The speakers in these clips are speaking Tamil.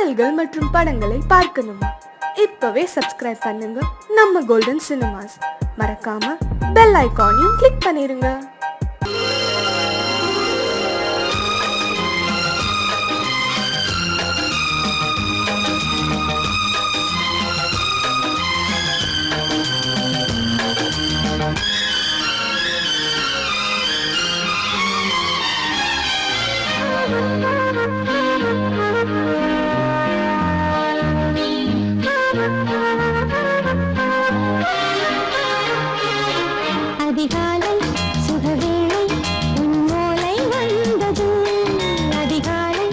பாடல்கள் மற்றும் படங்களை பார்க்கணுமா? இப்பவே சப்ஸ்கிரைப் பண்ணுங்க நம்ம கோல்டன் சினிமாஸ். மறக்காம பெல் ஐகானையும் கிளிக் பண்ணிருங்க. அதிகாலை சுகவேளை உன்னோலை வந்தது. அதிகாலை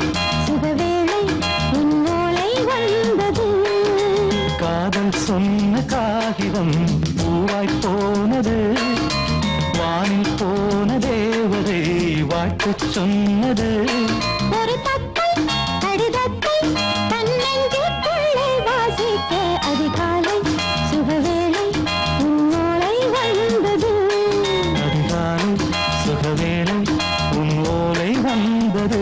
சுகவேளை உன்னோலை வந்தது. காதல் சொன்ன காகிதம் பூவாய் போனது. வானில் போன தேவதை வாழ்த்து சொன்னது. ஒரு தத்தை கடிதத்தை தன்னெஞ்சுக்குள்ளே வாசிக்க அதிகாலை சுகவேளை உன்னோலை வந்தது. அதிகாலை சுகவேளை உன் ஓலை வந்தது.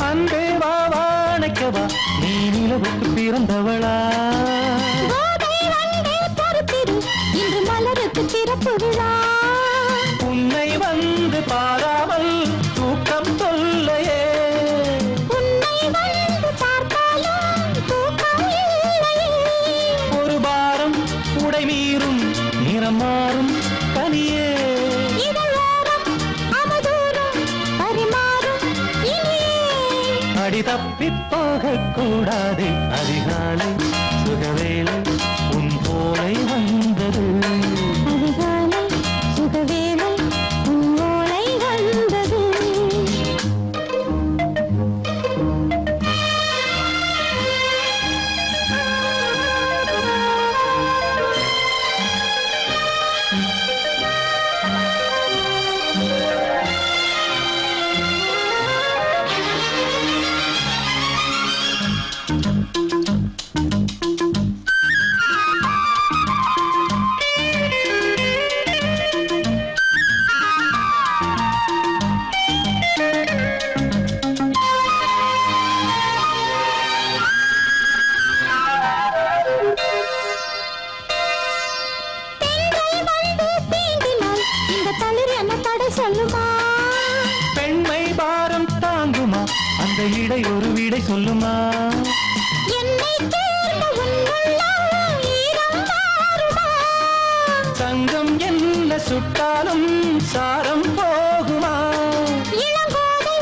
அன்பே வா வாழைக்கவா, நீ நிலவுக்கு பிறந்தவளா? கோதை வந்தே பொறுத்திரு, இன்று மலருக்கு திறப்பு விழா. உன்னை வந்து பாராமல் தூக்கம் தொல்லையே. உன்னை வந்து பார்த்தாலும் தூக்கம் இல்லையே. ஒரு பாரம் உடை மீறும் நிறம் மாறும் கனியே. இதழோரம் அமுதூரம் பரிமாறும் இனியே. அடி தப்பிப் போகக் கூடாது. அதிகாலை சுகவேளை உன் போலை வந்தது. அதிகாலை சுகவேளை உன்னோலை வந்தது. பெண்கள் வந்து தீண்டினால் இந்த தளிர் என்ன தடை சொல்லுமா? பெண்மை பாரம் தாங்குமா? அந்த இடை ஒரு விடை சொல்லுமா? என்னை தேர்ந்த உன் உள்ளம் ஈரம் மாறுமா? தங்கம் என்ன சுட்டாலும் சாரம் போகுமா? இளங்கோதை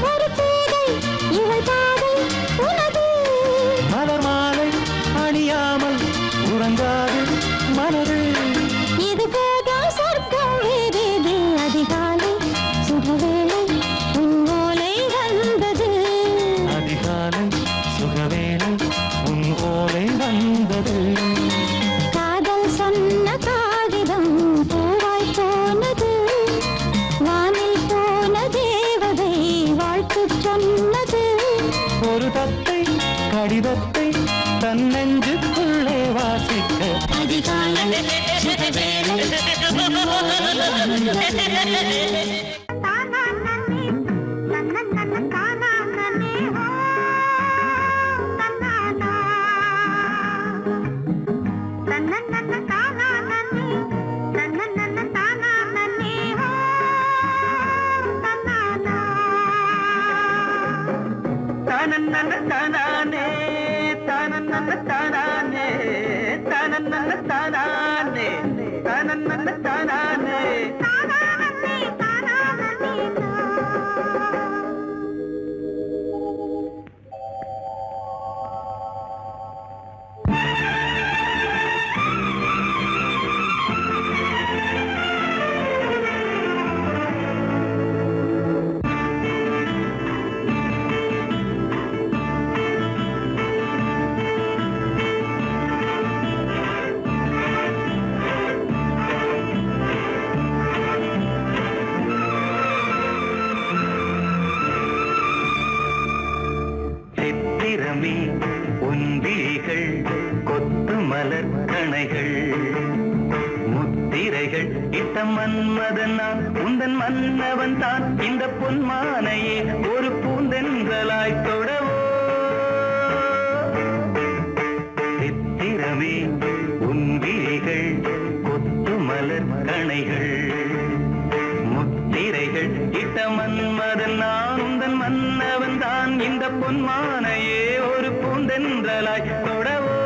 ஒரு பேதை இவள் பாதை உனது. மலர் மாலை அணியாமல் உறங்காது மனது. இது போதும் சொர்க்கம் வேறேது. அதிகாலை சுகவேளை உன்னோலை வந்தது. அதிகாலை சுகவேளை உன் ஓலை வந்தது. காதல் சொன்ன காகிதம் பூவாய் போனது. வானில் போன தேவதை வாழ்த்து சொன்னது. ஒரு தத்தை கடிதத்தை தன்னெஞ்சுக்குள்ளே வாசிக்க அதிகாலை சுகவேளை உன்னோலை வந்தது. தனனன தனானே தனனன தனானே தனனன தனானே தனனன தனானே. மலர் கணைகள் முத்திரைகள் இட்ட மன்மதன் நான் உந்தன் மன்னவன் தான் இந்த பொன்மானையே ஒரு பூந்தென்றலாய் தொடவோ சித்திரமே உன் விழிகள் கொத்து மலர் கணைகள் முத்திரைகள் இட்ட மன்மதன் நான் உந்தன் மன்னவன் தான் இந்த பொன்மானையே ஒரு பூந்தென்றலாய் தொடவோ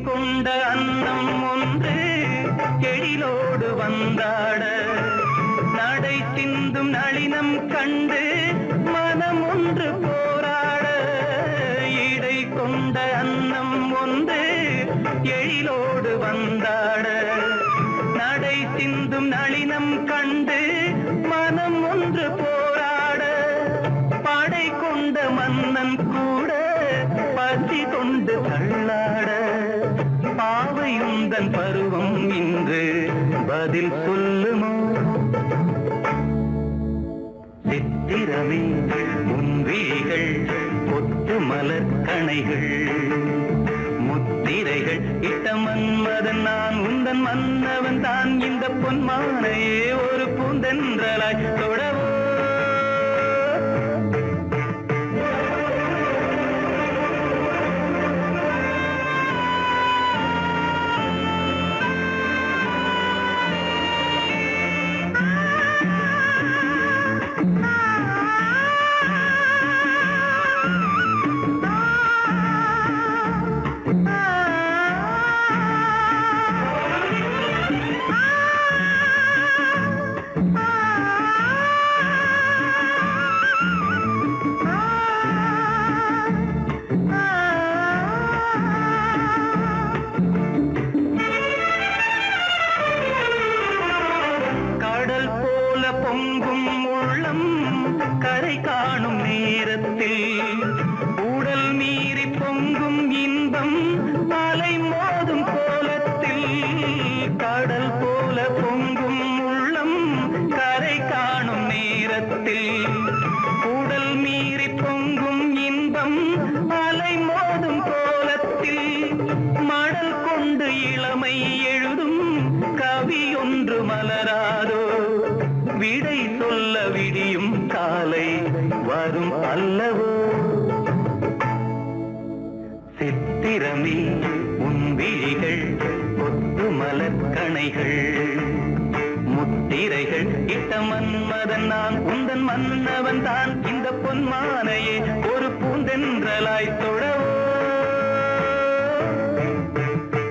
கொண்ட அன்னம் ஒன்று எழிலோடு வந்தாட நடை சிந்தும் நளினம் கண்டு மனம் ஒன்று போராட இடை கொண்ட அன்னம் ஒன்று எழிலோடு வந்தாட நடை சிந்தும் நளினம் கண்டு மனம் ஒன்று போராட படை கொண்ட மன்னன் கூட பசி கொண்டு தள்ளாட பாவையுந்தன் பருவம் இன்று பதில் சொல்லுமோ சித்திரமே உன் விழிகள் கொத்து மலர் கணைகள் முத்திரைகள் இட்ட மன்மதன் நான் உந்தன் மன்னவன் தான் இந்த பொன்மானையே ஒரு பூந்தென்றலாய் தொடவோ பொங்கும் உள்ளம் கரை காணும் நேரத்தில் உடல் மீறி பொங்கும் இன்பம் அலை மோதும் கோலத்தில் கடல் போல பொங்கும் உள்ளம் கரை காணும் நேரத்தில் உடல் மீறி பொங்கும் இன்பம் அலை மோதும் கோலத்தில் மடல் கொண்டு இளமை எழுதும் கவி ஒன்று மலராதோ விடை சொல்ல விடியும் காலை வரும் அல்லவோ சித்திரமே உன் விழிகள் கொத்து மலர் கணைகள் முத்திரைகள் இட்ட மன்மதன் நான் உந்தன் மன்னவன் தான் இந்த பொன்மானையே ஒரு பூந்தென்றலாய் தொடவோ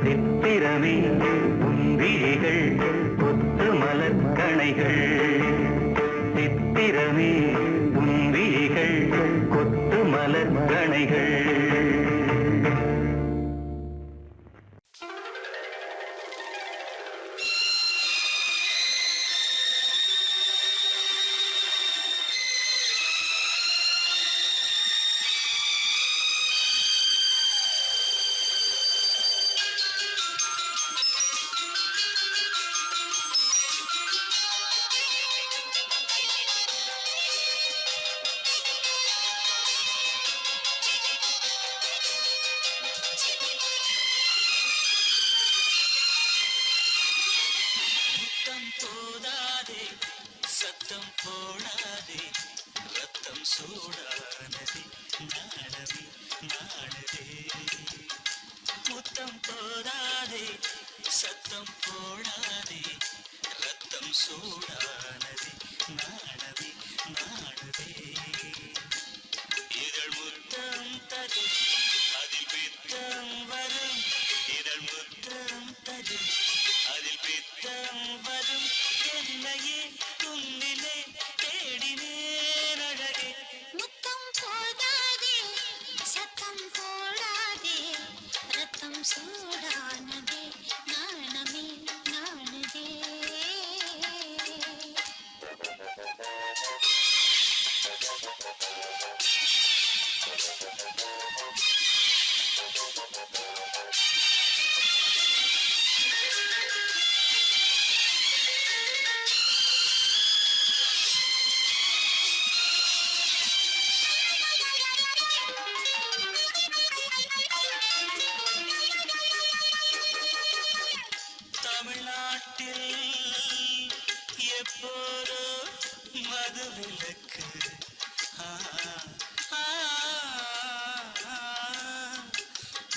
சித்திரமே உன் விழிகள் கொத்து மலர் கணைகள் சித்திரமே உன் விழிகள் கொத்து மலர் கணைகள் போதாதே சத்தம் போடாதே ரத்தம் சூடானதே நாடவே நாடவே முத்தம் போதாதே சத்தம் போடாதே ரத்தம் சூடானதே நாடவே நாடவே இதழ் முத்தம் தரும் அதில் பித்தம் வரும் சூடானதே நாணமே நாணுதே தமிழ்நாட்டில் எப்போதோ மதுவிலக்கு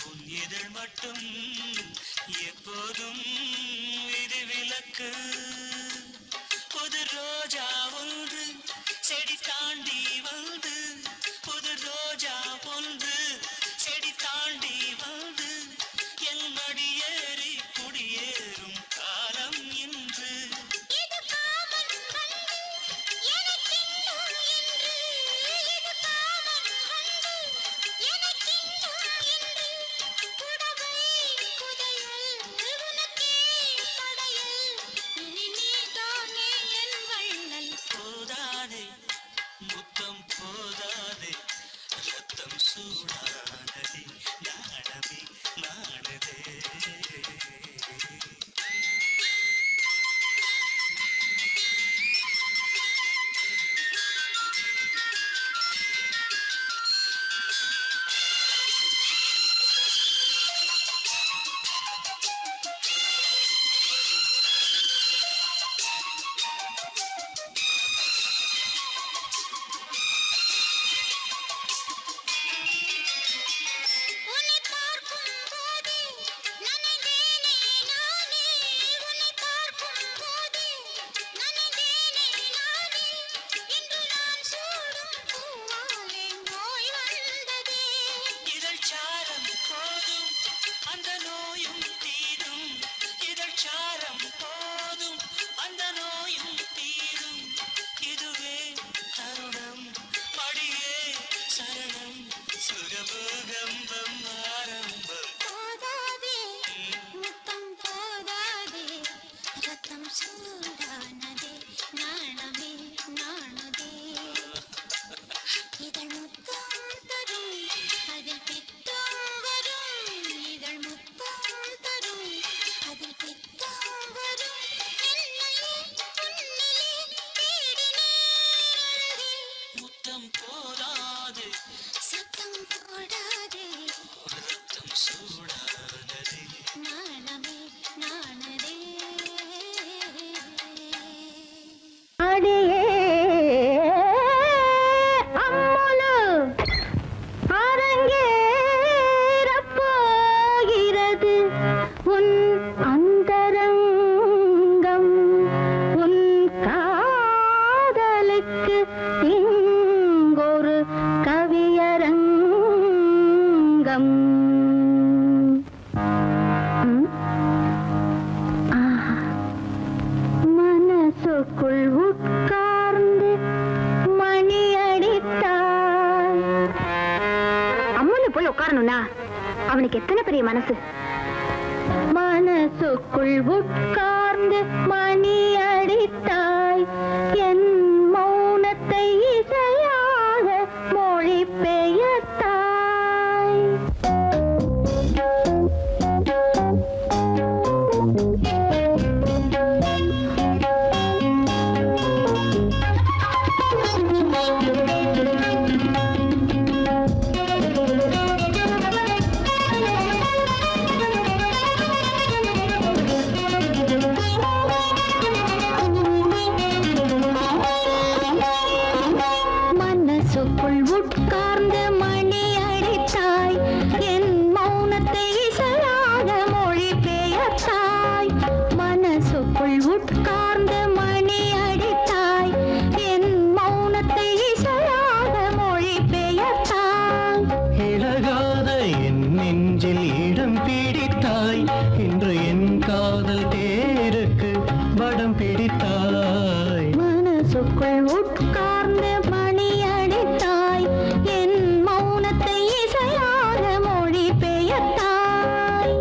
உன் இதழ் மட்டும் எப்போதும் விதிவிலக்கு புது ரோஜா ஒன்று செடி தாண்டி வந்து புது ரோஜா ஒன்று செடி தாண்டி வந்து என் மடியேறி குடியேறும் காலம் இன்று இது காமன் வந்து எனக்கின்னும் என்று இது காமன் வந்து எனக்கின்னும் என்று புடவை புதையல் உனக்கே படையல் இனி நீதானே என் வள்ளல் போதாதே முத்தம் போதாதே ரத்தம் சூடானதே நாணமே நாணதே உன்னை பார்க்கும் போது நனைந்தேனே நானே உன்னை பார்க்கும் போது நனைந்தேனே நானே இன்று நான் சூடும் பூவாலே நோய் வந்ததே இதழ் சாரம் போதும் அந்த நோயும் தீரும் இதழ் சாரம் போதும் அந்த நோயும் தீரும் இதுவே தருணம் மடியே சரணம் சுகபூகம்பம் ஆரம்பம் போதாதே முத்தம் போதாதே ரத்தம் சூடானதே நாணமே நாணுதே இதழ் முத்தம் தரும் அதில் பித்தம் வரும் இதழ் முத்தம் தரும் அதில் பித்தம் வரும் என்னையே உன்னிலே தேடினேன் முத்தம் போதாது சத்தம் போடாதே ரத்தம் சூடானதே நாணமே நாணதே அடியே அம்மனு அரங்கேறப் போகிறது உன் அந்தரங்கம் உன் காதலுக்கு இங்கொரு கவியரங்கம் மனசுக்குள் உட்கார்ந்து மணி அடித்தாய். அம்மனு போய் உட்காரணும்னா அவனுக்கு எத்தனை பெரிய மனசு. மனசுக்குள் உட்கார்ந்து மணி அடித்தாய். என் மௌனத்தை இசையாக மொழி பெயர்த்தாய். மனசுக்குள் உட்கார்ந்து மணி அடித்தாய். என் மௌனத்தை இசையாக மொழி பெயர்த்தாய். மனசுக்குள் உட்கார்ந்து மணி அடித்தாய். என் மௌனத்தை இசையாக மொழி பெயர்த்தாய். இழகாத என் நெஞ்சில் இடம் பிடித்தாய் இன்று என் காதல் தேருக்கு வடம் பிடித்தாய் மனசுக்குள் உட்கார்ந்து மணி அடித்தாய். என் மௌனத்தை இசையாக மொழி பெயர்த்தாய்.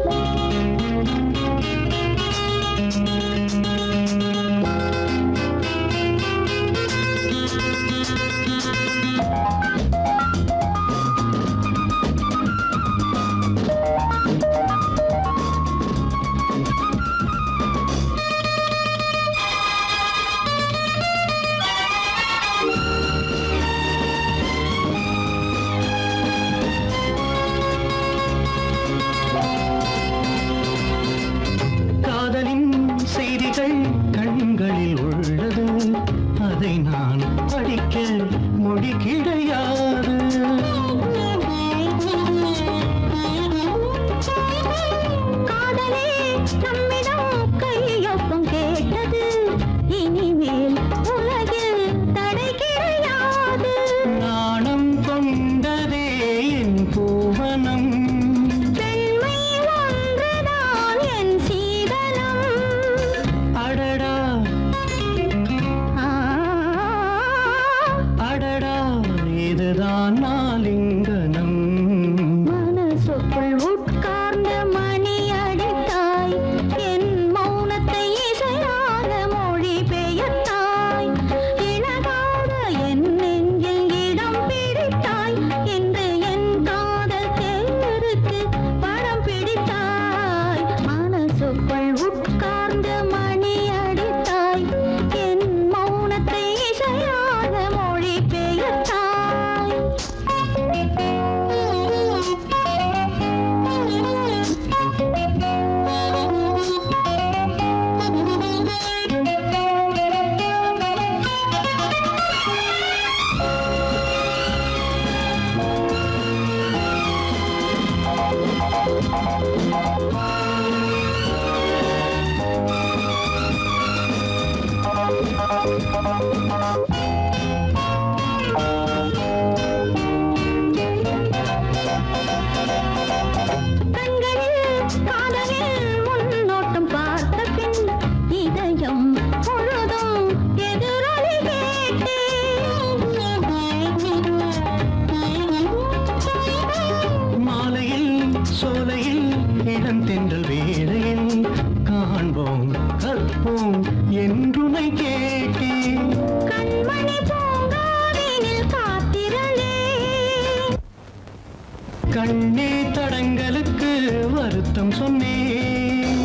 இளந்தென்றல் வேளையில் காண்போம் கற்போம் என்றுனை கேட்டேன். கண்மணி பூங்காவினில் காத்திரளே கண்ணே தடங்களுக்கு வருத்தம் சொன்னேன்.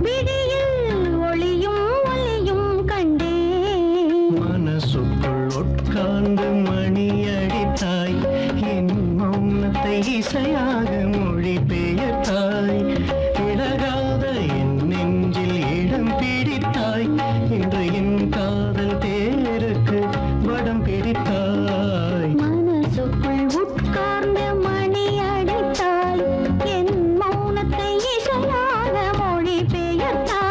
விழியில் ஒளியும் ஒளியும் கண்டேன். மனசுக்குள் உட்கார்ந்து மணி அடித்தாய், என் மௌனத்தை இசையாக மொழி பெயர்த்தாய். இழகாத என் நெஞ்சில் இடம் பிடித்தாய், இன்று என் காதல் தேருக்கு வடம் பிடித்தாய். மனசுக்குள் உட்கார்ந்து மணி அடித்தாய், என் மௌனத்தை இசையாக மொழி பெயர்த்தாய்.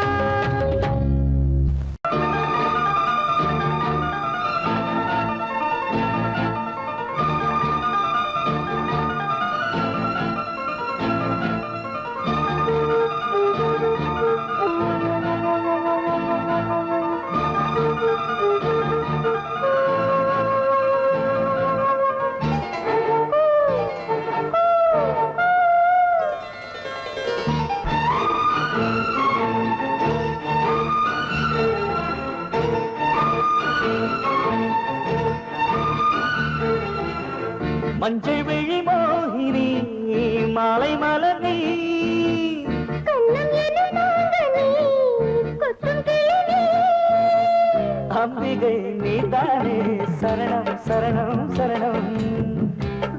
மஞ்சள் விழி மோகினி மாலை மலர் நீ கண்ணம் எனும் நாதனே, கொத்தும் கிளி நீ. அம்பிகை நீதானே சரணம் சரணம் சரணம்.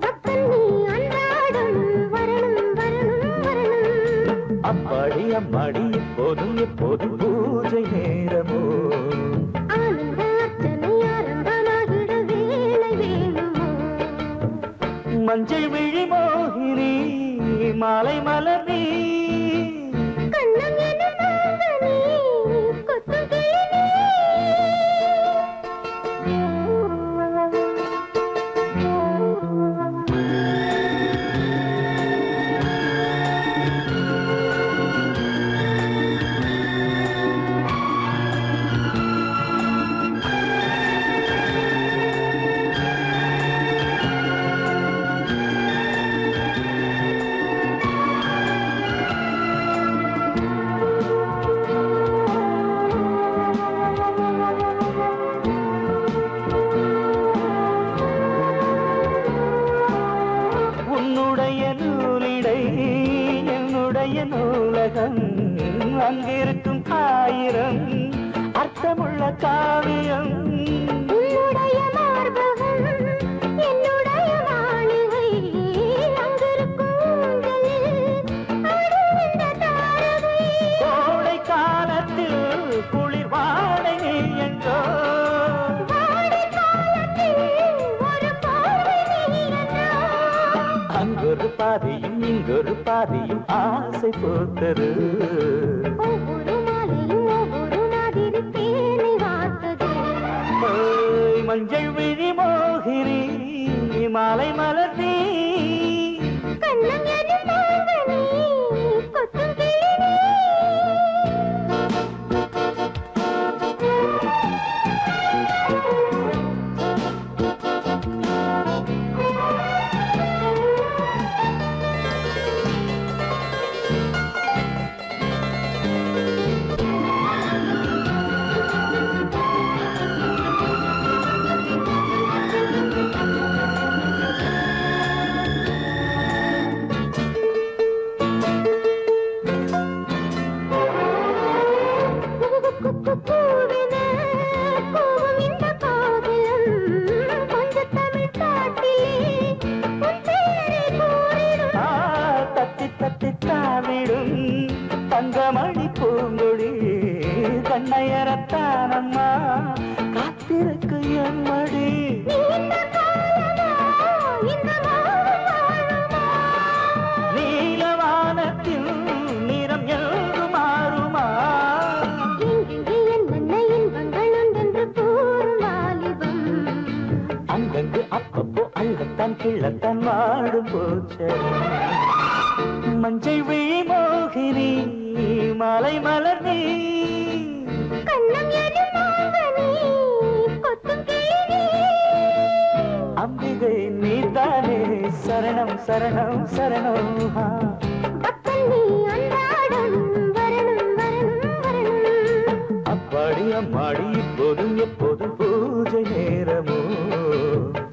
பக்தன் நீ அன்றாடம் வரணும் வரணும் வரணும். அம்மாடி அம்மாடி எப்போதும் எப்போதும் பூஜை நேரமோ. ஆனந்த அர்ச்சனை ஆரம்பமாகிட வேலை வேணுமோ. மஞ்சள் விழி மோகினி மாலை மலர் நீ கண்ணம் எனும் நாதனே, கொத்தும் கிளி நீ. உன்னுடைய நூலிடை என்னுடைய நூலகம், அங்கிருக்கும் ஆயிரம் அர்த்தமுள்ள காவியம். உன்னுடைய மார்பகம் என்னுடைய மாளிகை, அங்கிருக்கும் ஊஞ்சலில் ஆடுகின்ற தாரகை. கோடை காலத்தில் குளிர் வாடை நீ என்றோ. வாடை காலத்தில் ஒரு பார்வை நீ என்றோ. அங்கொரு பாதியும் இங்கொரு பாதியும் ஆசை போத்தது. ஒவ்வொரு மாலையும் ஒவ்வொரு மாதிரி தேனை வார்த்தது. ஓய், மஞ்சள் விழி மோகினி மாலை மலர் நீ கண்ணம் எனும் நாதனே, கொத்தும் கிளி நீ. பூவின பூவும் இந்த காதலும் கொஞ்சம் தமிழ் பாட்டிலே உன் பெயரை கூறிடும். தத்தி தத்தி தாவிடும் தங்கமணி பூங்கொடி கண்ணையரத்தானம்மா காத்திருக்கு என் மடி. நீண்ட காலமா இந்த மௌனம் வாழுமா? நீலவானத்தில் நிறம் எங்கு மாறுமா? எங்கெங்கே என்னென்ன இன்பங்கள் உண்டென்று கூறும் வாலிபம். அங்கங்கு அப்பப்போ அள்ளத்தான் கிள்ளத்தான் வாடும் போச்ச. மஞ்சள் விழி மோகினி மாலை மலர் நீ கண்ணம் எனும் நாதனே, கொத்தும் கிளி நீ. அம்பிகை நீதானே சரணம் சரணம் சரணம் அப்பன் நீ அன்றாடம் வரணும் வரணும் வரணும். அப்பாடி அம்மாடி இப்போதும் எப்போதும் பூஜை நேரமோ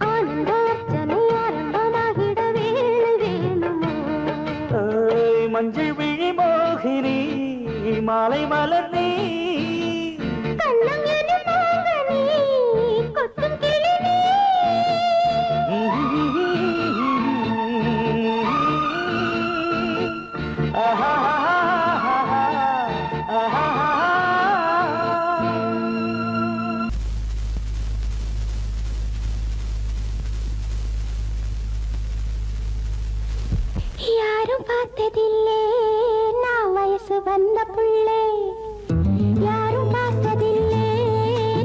ஆனந்தார்ச்சனை ஆரம்பமாகிட வேளை வேணுமோ. ஏய், மஞ்சள் விழி மோகினி மாலை மலர் நீ கண்ணம் எனும் மோகனி கொத்தும் கிளி நீ. யாரும் பார்த்ததில்லே நான் வயசு வந்த புள்ளே. யாரும் பார்த்ததில்லே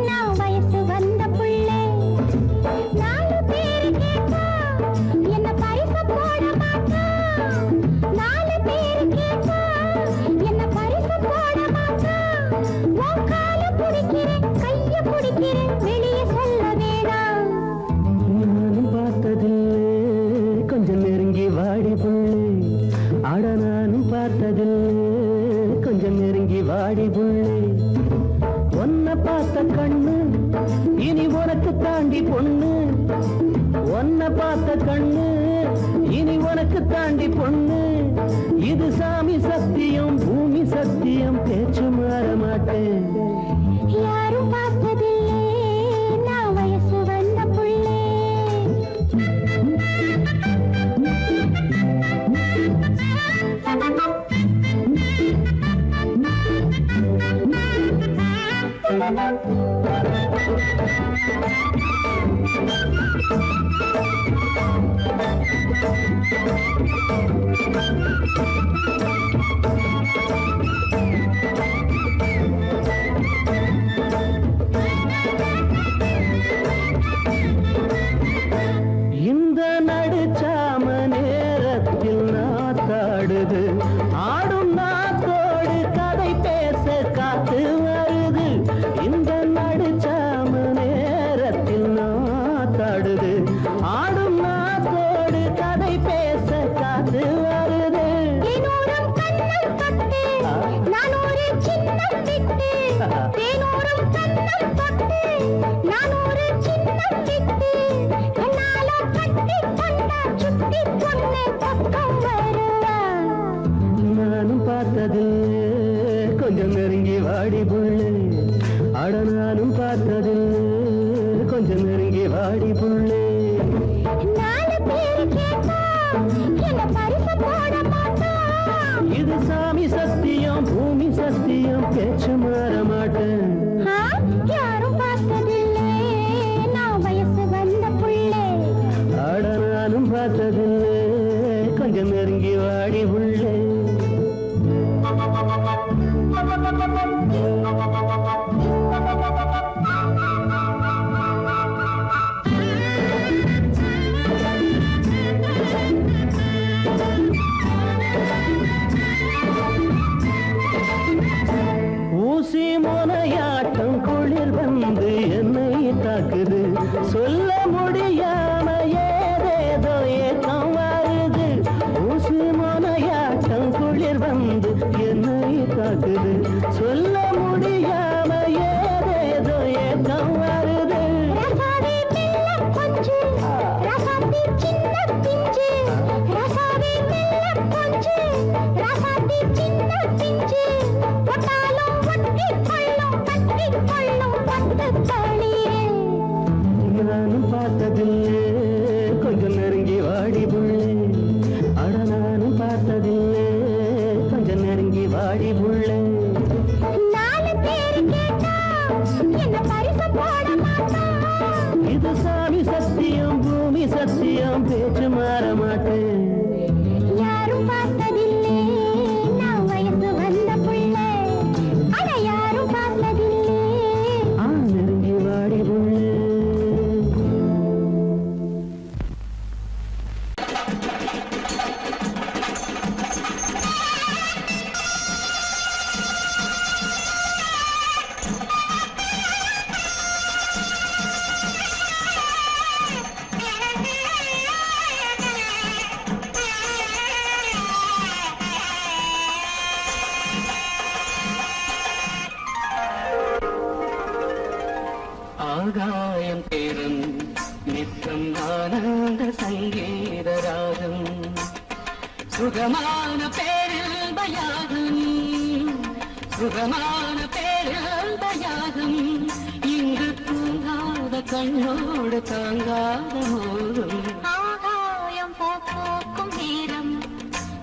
நான் வயசு வந்த புள்ளே. நாலு பேரு கேட்டா என்ன பரிசு போட மாட்டா. நாலு பேரு கேட்டா என்ன பரிசு போட மாட்டா. உன் கால பிடிக்கிறேன் கைய பிடிக்கிறேன் வெளியே சொல்ல வேணாம். நானும் பார்த்ததில்லை கொஞ்சம் நெருங்கி வாடி புள்ளே. அட நானும் பார்த்ததில்லை கொஞ்சம் நெருங்கி வாடி புள்ளே. ஒன்ன பார்த்த கண்ணு இனி உனக்கு தாண்டி பொண்ணு. ஒன்ன பார்த்த கண்ணு இனி உனக்கு தாண்டி பொண்ணு. இது சாமி சத்தியம் பூமி சத்தியம் பேச்சு மாற மாட்டேன். யாரும் பார்த்ததில்லே நான் வயசு வந்த புள்ளே. இந்த நடுச்சாம நேரத்தில் நாத்தாடுது ஆடும் நாத்தோடு கதை பேச காத்து வருது. இந்த நடுச்சாம நேரத்தில் நாத்தாடுது ஆடும் நாத்தோடு கதை பேச காத்து வருது. தேனூரும் கண்ணம் தொட்டு நான் ஒரு சின்னம் விட்டு. தேனூரும் கண்ணம் தொட்டு நான் ஒரு சின்னம் விட்டு. கண்ணால கட்டி கொண்டா சுத்தி பொண்ணு பக்கம் வருவா. நானும் பார்த்ததில்லை கொஞ்சம் நெருங்கி வாடி புள்ளே. அட நானும் பார்த்ததில்லை கொஞ்சம் நெருங்கி வாடி புள்ளே. நாலு பேரு கேட்டா என்ன பரிசு போட மாட்டா. இது சாமி சத்தியம் பூமி சத்தியம் பேச்சு மாற மாட்டேன். ஆ, யாரும் பார்த்ததில்லே நான் வயசு வந்த புள்ளே. அட நானும் பார்த்ததில்லை கொஞ்சம் நெருங்கி வாடி புள்ளே. ஊசி முனையாட்டம் குளிர் வந்து என்னை தாக்குது. சொல்ல முடியாம ஏதேதோ ஏக்கம் வருது. ஊசி முனையாட்டம் குளிர் வந்து என்னை தாக்குது. சொல்ல முடியாம ஏதேதோ ஏக்கம் வருது. ரசாவே மெல்ல கொஞ்சு ரசாத்தி சின்ன பிஞ்சு. ரசாவே மெல்ல கொஞ்சு ரசாத்தி சின்ன பிஞ்சு. ஒட்டாலும் ஒட்டி கொள்ளும் பற்றி கொள்ளும் பட்டு தளிரே. நானும் பார்த்ததில்லை கொஞ்சம் நெருங்கி வாடி புள்ளே. அட நானும் பார்த்ததில்லை கொஞ்சம் நெருங்கி வாடி புள்ளே. நாலு பேரு கேட்டா என்ன பரிசு போட மாட்டா. இது சாமி சத்தியம் பூமி சத்தியம் பேச்சு மாற மாட்டேன். யாரும் பார்த்ததில்லே நான் வயசு வந்த புள்ளே. அட யாரும் பார்த்ததில்லே. நெருங்கி வாடி புள்ளே. சுகமான பேரில் பயாகம் சுகமான பேரில் பயாகம் இங்கு தூங்காத கண்ணோடு தாங்காத மோகம் ஆகாயம் போக்கும் நேரம்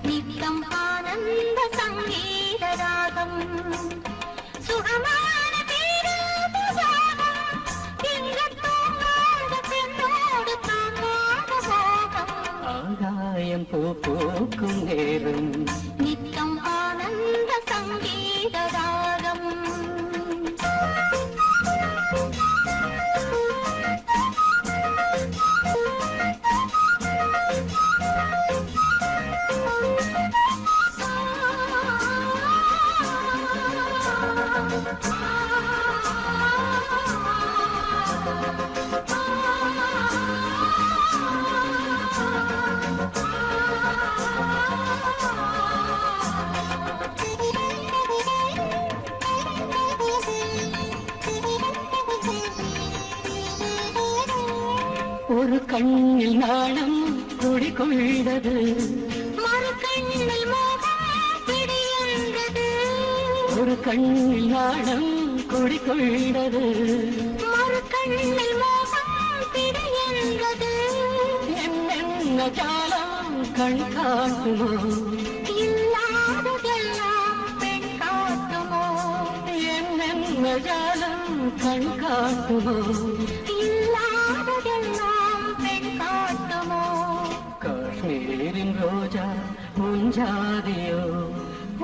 நித்தம் ஆனந்த சங்கீத ராகம் சுகமான பேராபசாரம் இங்கு தூங்காத பெண்ணோடு தாங்காத மோகம் ஆகாயம் போக்கும் நேரம் நித்தம் ஆனந்த சங்கீத ராகம் ஒரு கண்ணில் நாணம் குடிகொண்டது மறு கண்ணில் மோகம் பிடியந்தது ஒரு கண்ணில் நாணம் குடிகொண்டது மறு கண்ணில் மோகம் பிடியந்தது என்னென்ன ஜாலம் கண் காட்டுமோ இல்லாததெல்லாம் பெண் காட்டுமோ என்னென்ன ஜாலம் கண் காட்டுமோ இல்லாததெல்லாம் பெண் காட்டுமோ காஷ்மீரின் ரோஜா முஞ்சாதியோ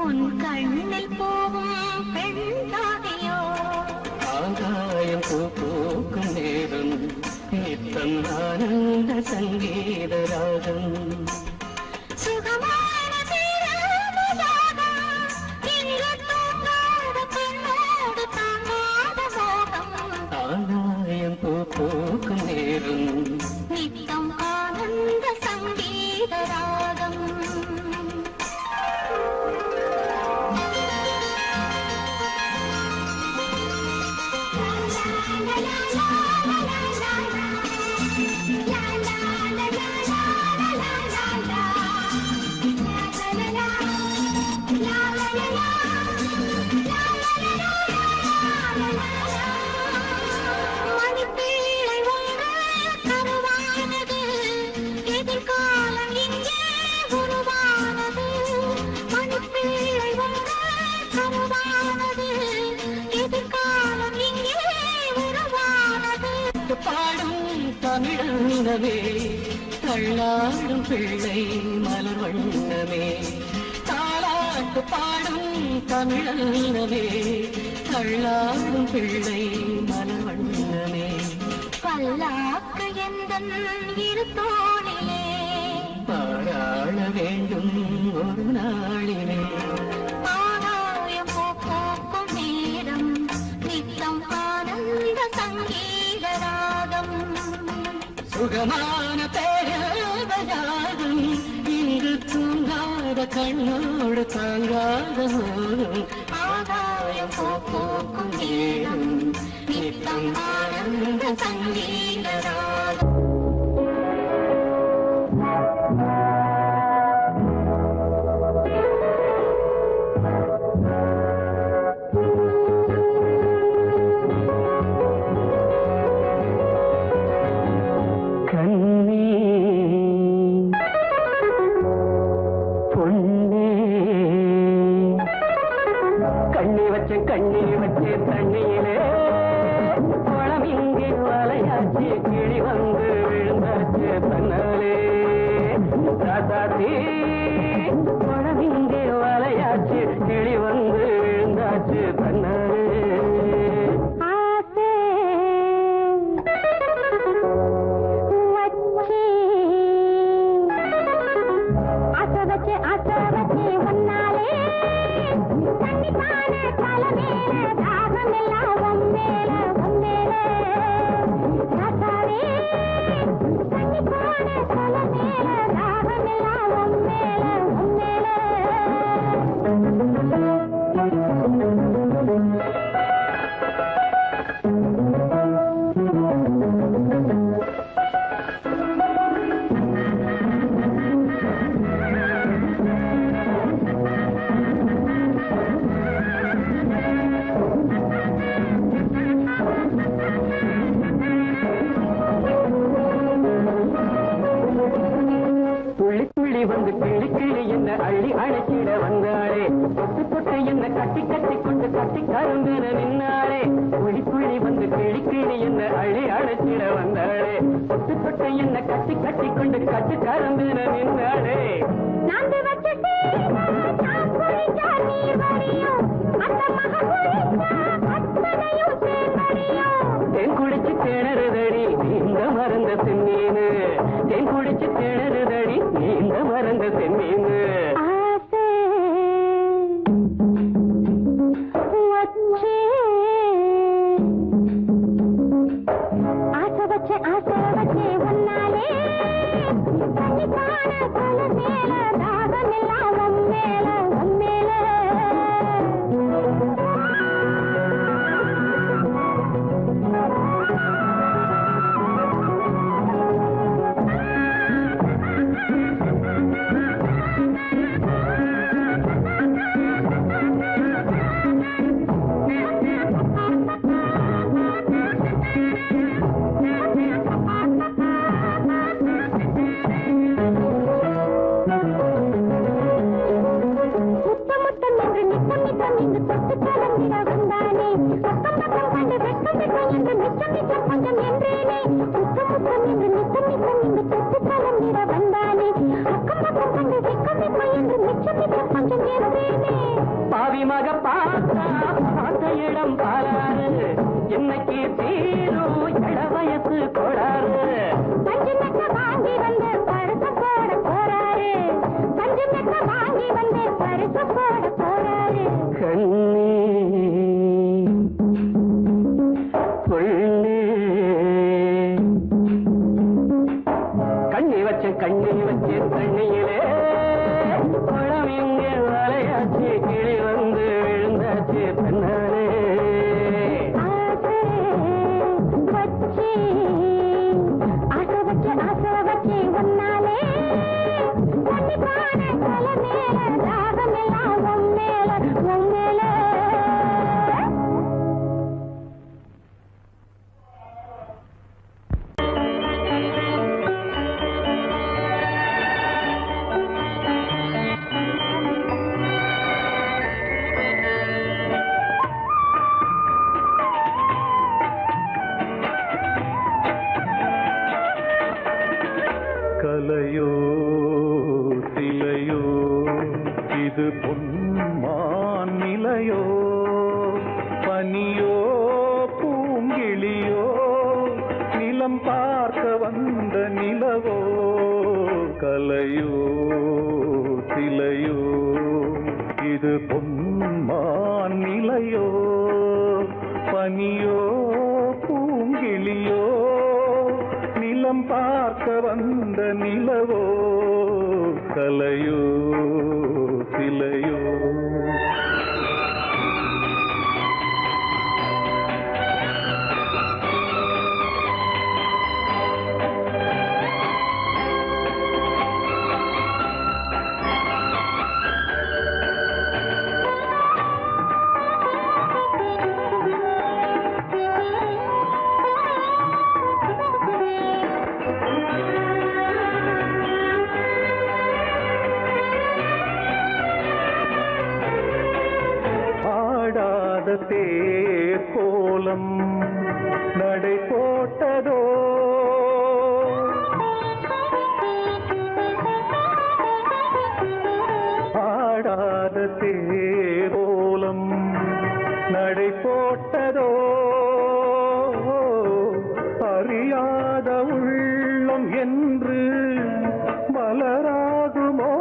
உன் கண்ணில் போகும் பெண் தாதியோ ஆகாயம் பூக்கும் நேரம் நித்தம் ஆனந்த சங்கீத ராகம் சுகமான பேராபசாரம் இங்கு தூங்காத பெண்ணோடு தாங்காத மோகம் ஆகாயம் பூக்கும் நேரம் நித்தம் ஆனந்த சங்கீத ராகம் மணிப்பேழை ஒன்று கருவானது எதிர்காலம் இங்கே உருவானது மணிப்பேழை ஒன்று கருவானது எதிர்காலம் இங்கே உருவானது பாடும் தமிழனவே தள்ளாடும் பிள்ளை மலர் வண்ணமே தாளாட்டு பாடும் தமிழனவே தள்ளாடும் பிள்ளை மலர் வண்ணமே பல்லாக்கு எந்தன் இரு தோணிலே பாராள வேண்டும் ஒரு நாளிலே ஆகாயம் போக்கும் நேரம் நித்தம் ஆனந்த சங்கீத ராகம் சுகமான பேரவயாகும் இங்கு தூங்காத கண்ணோடு தாங்காத மோகம் ஆகாயம் போக்கும் நேரம் நித்தம் ஆனந்த சங்கீத ராகம் கண்ணே பொன்னே கண்ணி வச்சு தண்ணியிலே குளம் இங்கே வலையாச்சு கிளி வந்து விழுந்தாச்சு தன்னாலே ராசாத்தி குளம் இங்கே வலையாச்சு கிளி வந்து விழுந்தாச்சு தன்னாலே புள்ளி வந்து கிளி கிளி என்ன அள்ளி அழைச்சிட வந்தாளே தொட்டு தொட்டு என்ன கட்டி கட்டி கொண்டு கட்டி கருந்தென நின்னாளே புள்ளி புள்ளி வந்து கிளி கிளி என்ன அள்ளி அழைச்சிட வந்தாளே தொட்டு தொட்டு என்ன கட்டி கட்டி கொண்டு கட்டி கருந்தென நின்னாளே நாந்து வச்சுட்டே நான் குளிச்சா நீர் வடியும் அந்த மக குளிச்சா அத்தனையும் தேன் தேன் குடிச்சு திணறுதடி இந்த மறந்த செம்மீனு தேன் குடிச்சு திணறுதடி இந்த மறந்த செம்மீனு ஆசை வச்சே ஒன்னாலே தண்ணி காண தலை மேல தாகம் எல்லாம் உம்மேல பாவி மக பார்த்த இடம் பாராரு என்னைக்கு தீரும் இள வயசு கோடாரு பஞ்சு மெத்த வாங்கி வந்து பரிசு போட போறாரு பஞ்சு மெத்த வாங்கி வந்து பரிசு போட போறாரு கண்ணி வச்சு தண்ணியிலே பழம் எங்கே வலையாச்சு கிளி வந்து விழுந்தாச்சு தன்னாலே ஆசை வச்சு ஒன்னாலே தண்ணி பான தலை மேல தாகம் எல்லாம் உம்மேல கலையோ சிலையோ இது பொன்மான் நிலையோ பனியோ பூங்கிளியோ நிலம் பார்க்க வந்த நிலவோ கலையோ சிலையோ இது பொன்மான் நிலையோ பனியோ பூங்கிளியோ நிலம் பார்க்க வந்த நிலவோ கலையோ சிலையோ தேர் கோலம் நடை போட்டதோ ஆடாத தேர் கோலம் நடை போட்டதோ அறியாத உள்ளம் என்று மலராகுமோ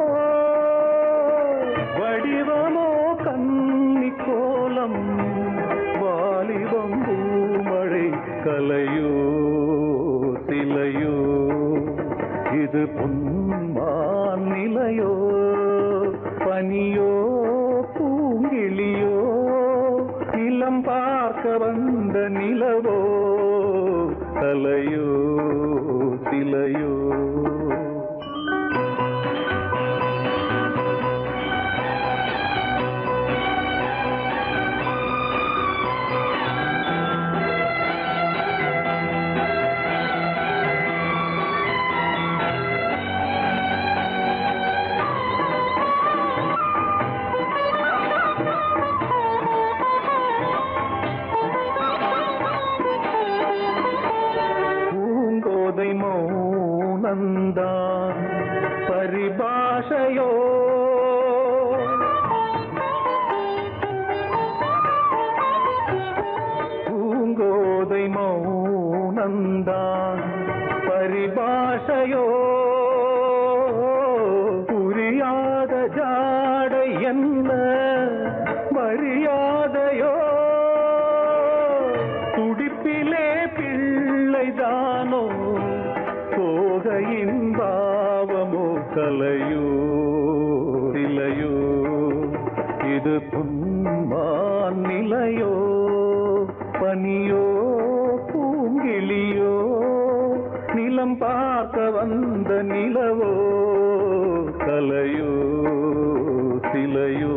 வடிவமோ கன்னி கோலம் வாலிபம் பூமழை கலையோ சிலையோ இது பொன்மான் நிலையோ பனியோ பூங்கிளியோ நிலம் பார்க்க வந்த நிலவோ கலையோ சிலையோ பரிபாஷையோ பூங்கோதை மௌனந்தான் பரிபாஷையோ புரியாத ஜாடை என்ன மரியாதையோ துடிப்பிலே பிள்ளைதானோ சோகையின் பாவமோ கலையோ இலையோ இது புன்மான் நிலையோ பனியோ பூங்கிளியோ நிலம் பார்க்க வந்த நிலவோ கலையோ சிலையோ.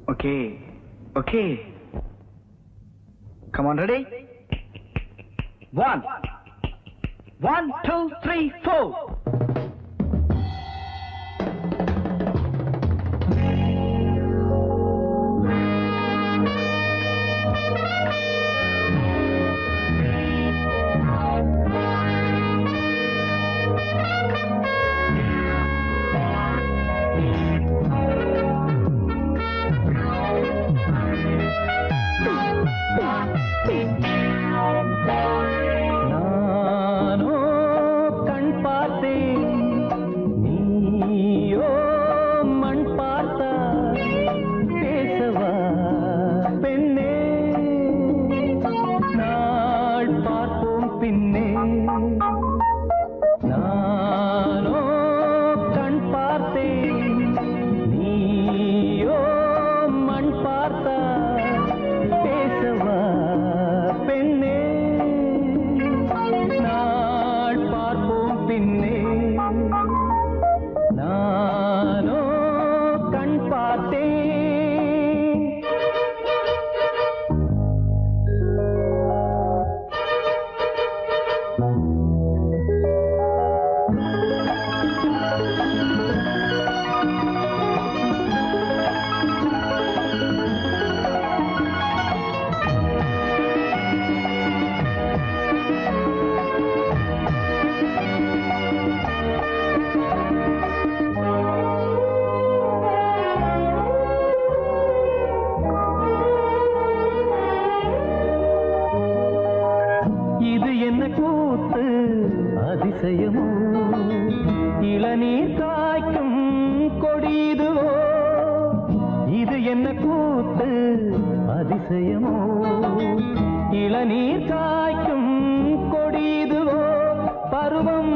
Okay, okay. Come on, ready? 1, 2, 3, 4. அதிசயமோ இளநீர் காய்க்கும் கொடிதுவோ இது என்ன கூத்து அதிசயமோ இளநீர் காய்க்கும் கொடிதுவோ பருவம்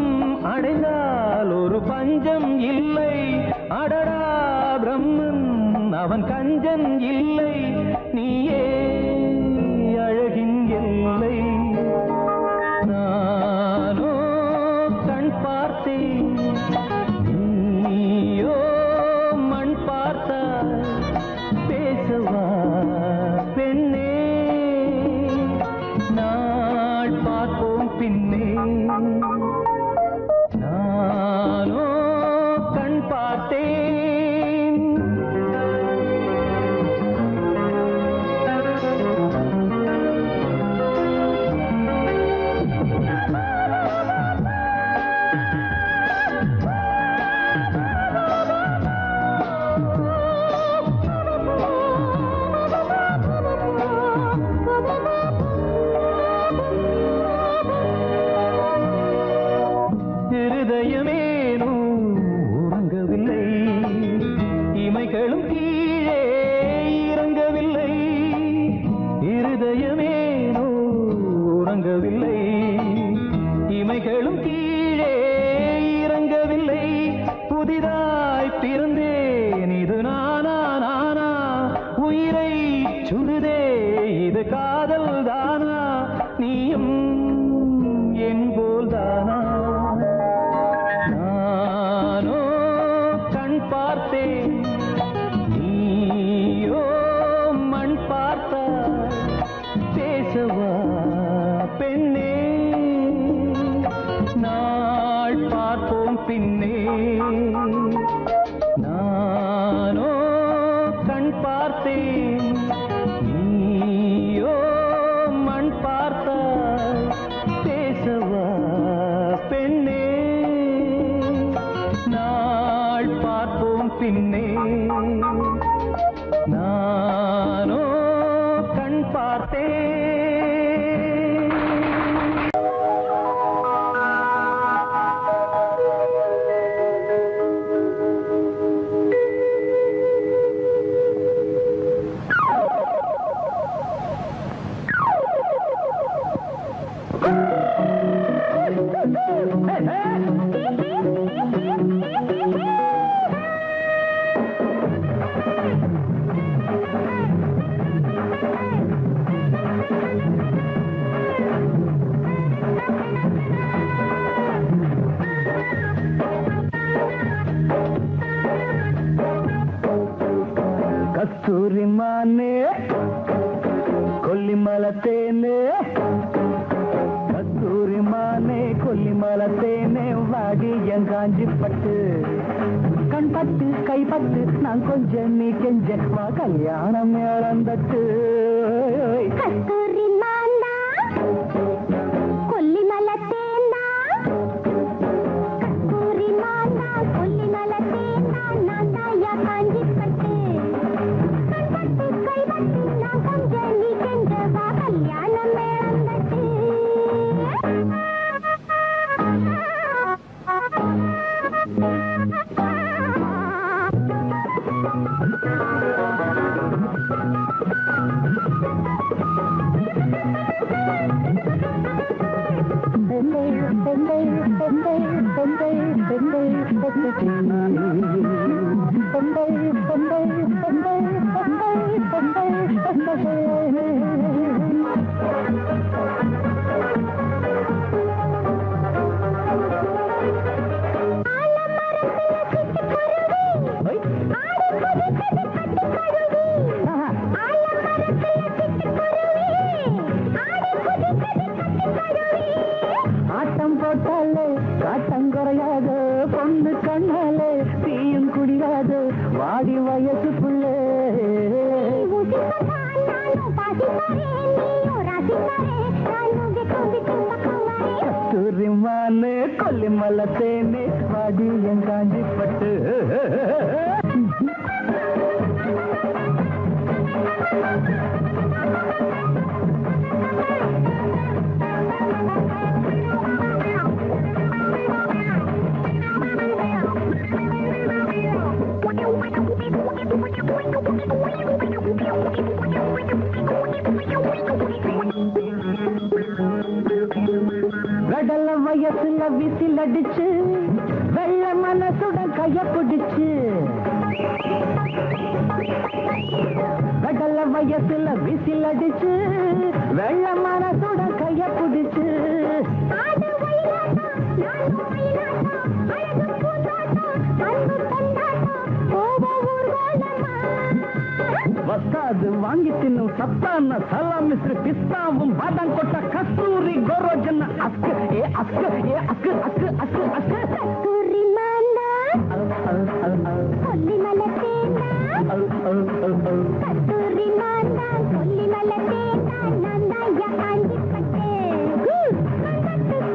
அடைந்தால் ஒரு பஞ்சம் இல்லை அடடா பிரம்மன் அவன் கஞ்சன் இல்லை நீயே அழகின் எல்லை நானோ கண் பார்த்தேன் நீயோ மண் பார்த்தாய் பேசவா பெண்ணே நாள் பார்ப்போம் பின்னே நானோ கண் பார்த்தேன் இருதயமேனோ உறங்கவில்லை இமைகளும் கீழே இறங்கவில்லை இருதயமேனோ உறங்கவில்லை இமைகளும் கீழே இறங்கவில்லை புதிதாய் பிறந்தேன் இது நானா நானா உயிரை சுடுதே இது காதல் தானா நீயும் என் போல் தானா நானோ கண் பார்த்தேன் நீயோ மண் பார்த்தாய் பேசவா பெண்ணே நாள் பார்ப்போம் பின்னே கஸ்தூரி மானே கொல்லிமலை தேனே கஸ்தூரி மானே கொல்லிமலை தேனே வாடி என் காஞ்சி பட்டு கண் பட்டு கை பட்டு நான் கொஞ்சம் நீ கெஞ்ச வா கல்யாணம் இழந்தட்டு கஸ்தூரி மாந்தா கொல்லிமலை தேனா கஸ்தூரி மாந்தா கொல்லிமலை தேனா நான் தாயா காஞ்சி பட்டு கண் பட்டு கை பட்டு நான் கொஞ்சம் நீ கெஞ்ச வா கல்யாணம் இழந்தட்டு ஆட்டம் போட்டாலே காட்டம் குறையாது பொண்ணு கண்ணாலே தீயும் குடியாது வாடி வயசுக்குள்ளே கஸ்தூரி மானே கொல்லிமலை தேனே வாடி என் காஞ்சி பட்டு கடல வயசுல விசில் அடிச்சு வெள்ள மனசுடன் கைய பிடிச்சு கடல வயசுல விசில் அடிச்சு வெள்ள மனசுடன் கைய பிடிச்சு வசாது வாங்கி தின்னும் சத்தான சலாம் மிஸ்ரு பிஸ்தாவும் பாதாம் கொட்ட கஸ்தூரி கோரோஜன அஸ்கு ஏ அஸ்கு ஏ அஸ்கு அஸ்கு அஸ்கு அஸ்கு கஸ்தூரி மாந்தா கொல்லிமலை தேனா கஸ்தூரி மாந்தா கொல்லிமலை தேனா நான் தாயா காஞ்சி பட்டு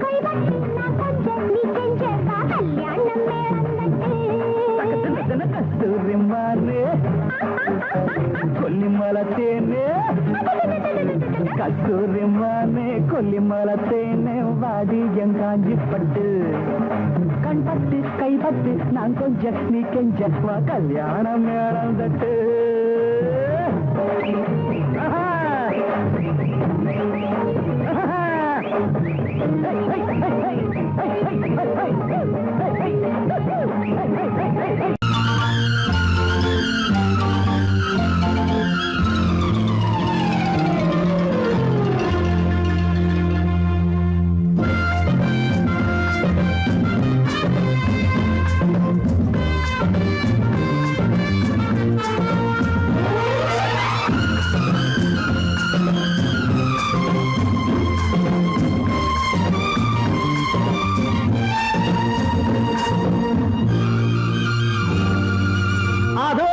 கை பட்டு நான் கொஞ்சம் நீ கெஞ்ச வா கல்யாணம் இழந்தட்டு கஸ்தூரி மானே கொல்லிமலை தேனே கஸ்தூரி மானே கொல்லிமலை தேனே வாடி என் காஞ்சி பட்டு கண் பட்டு கை பட்டு நான் கொஞ்சம் நீ கெஞ்ச வா கல்யாணம் இழந்தட்டு அதோ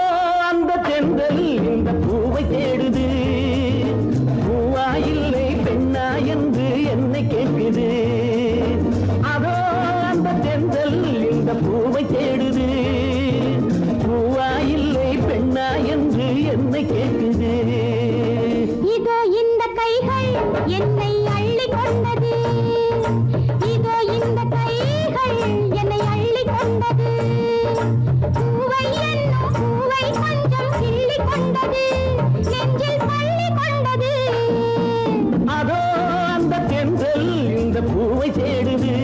அந்த தென்றல் இந்த பூவை தேடுது பூவா இல்லை பெண்ணா என்று என்னை கேட்குது அதோ அந்த தென்றல் இந்த பூவை தேடுது பூவா இல்லை பெண்ணா என்று என்னை கேட்குது இதோ இந்த கைகள் என்னை அள்ளி கொண்டது இதோ இந்த கைகள் என்னை அள்ளி கொண்டது பூவை என்னும் பூவை கொஞ்சம் கிள்ளி கொண்டது நெஞ்சில் பள்ளி கொண்டது அதோ அந்த தென்றல் இந்த பூவை தேடுது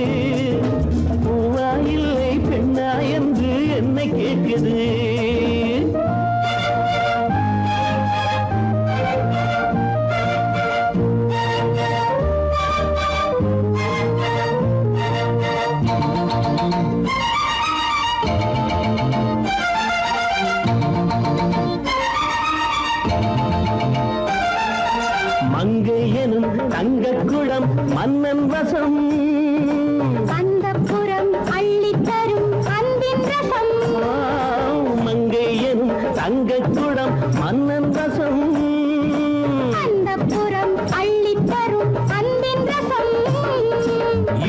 மன்னன் வசம் அந்தப்புறம் அள்ளித்தரும் அன்பின் ரசம் மங்கை எனும் தங்கக்குடம் மன்னன் வசம் அந்தப்புறம் அள்ளித்தரும் அன்பின் ரசம்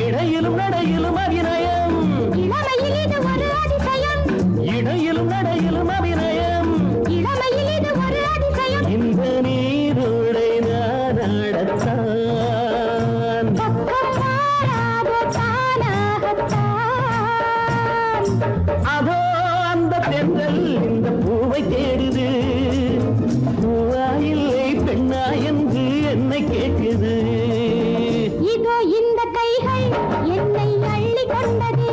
இடையிலும் நடையிலும் அபிநயம் இளமையில் இது ஒரு அதிசயம் இடையிலும் நடையிலும் அபிநயம் இளமையில் இது ஒரு அதிசயம் இந்த நீரோடை நாடத்தான் பக்கம் மாறாத தானாகத்தான் அதோ அந்த தென்றல் இந்த பூவை தேடுது பூவா இல்லை பெண்ணா என்று என்னை கேட்குது இதோ இந்த கைகள் என்னை அள்ளி கொண்டது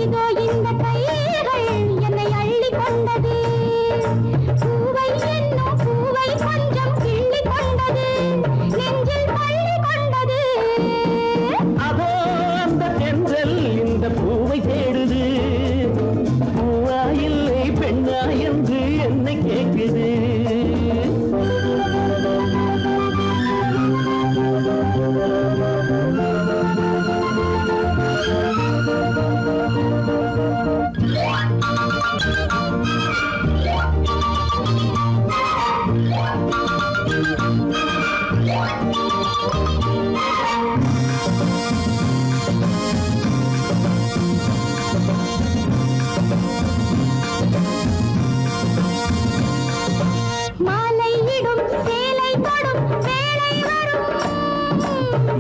இதோ இந்த கைகள் என்னை அள்ளி கொண்டது பூவை என்னும் பூவை கொஞ்சம் கிள்ளி கொண்டது நெஞ்சில் தள்ளி கொண்டது அதோ அந்த தென்றல் இந்த பூவை தேடுது பூவா இல்லை பெண்ணா என்று என்னை கேட்குது மாலையிடும் சேலை தொடும் வேளை வரும்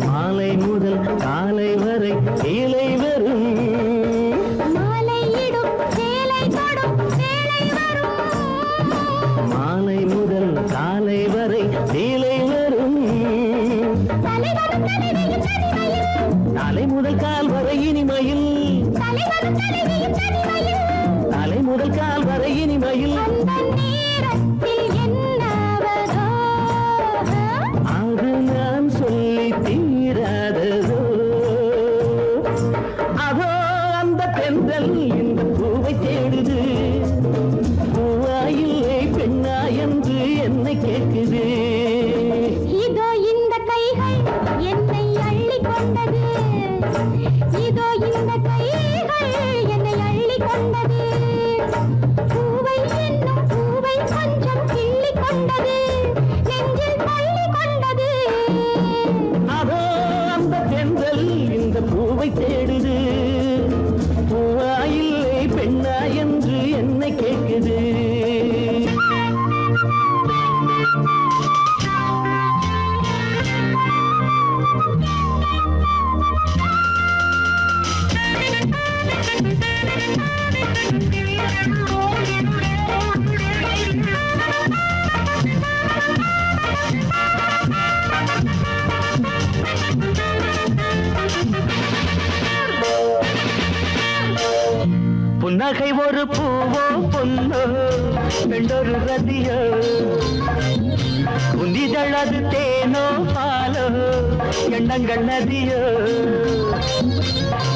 மாலை முதல் காலை வரை கீழே வரும் மாலையிடும் சேலை தொடும் வேளை வரும் மாலை முதல் காலை வரை கீழே வரும் தலைவரும் தலைவியும் தனிமையில் தலை முதல் கால் வரை இனிமையில் தலைவரும் தலைவியும் தனிமையில் தலை முதல் கால் வரை இனிமையில் அந்த நேரத்தில் என்னாவதோ அது நான் சொல்லி தீராததோ அதோ அந்த தென்றல் இந்த பூவை தேடுது பூவா இல்லை பெண்ணா என்று என்னை கேட்குது இதோ இந்த கைகள் என்னை அள்ளி கொண்டது இதோ இந்த கைகள் என்னை அள்ளி கொண்டது பூவை என்னும் பூவை கொஞ்சம் கிள்ளி கொண்டது நெஞ்சில் தள்ளி கொண்டது அதோ அந்த தென்றல் இந்த பூவை தேடுது பூவா இல்லை பெண்ணா என்று என்னை கேட்குது புன்னகை ஒரு பூவோ பொன்னோ பெண்டொரு ரதியோ உன்னிதழது தேனோ பாலோ எண்ணங்கள் நதியோ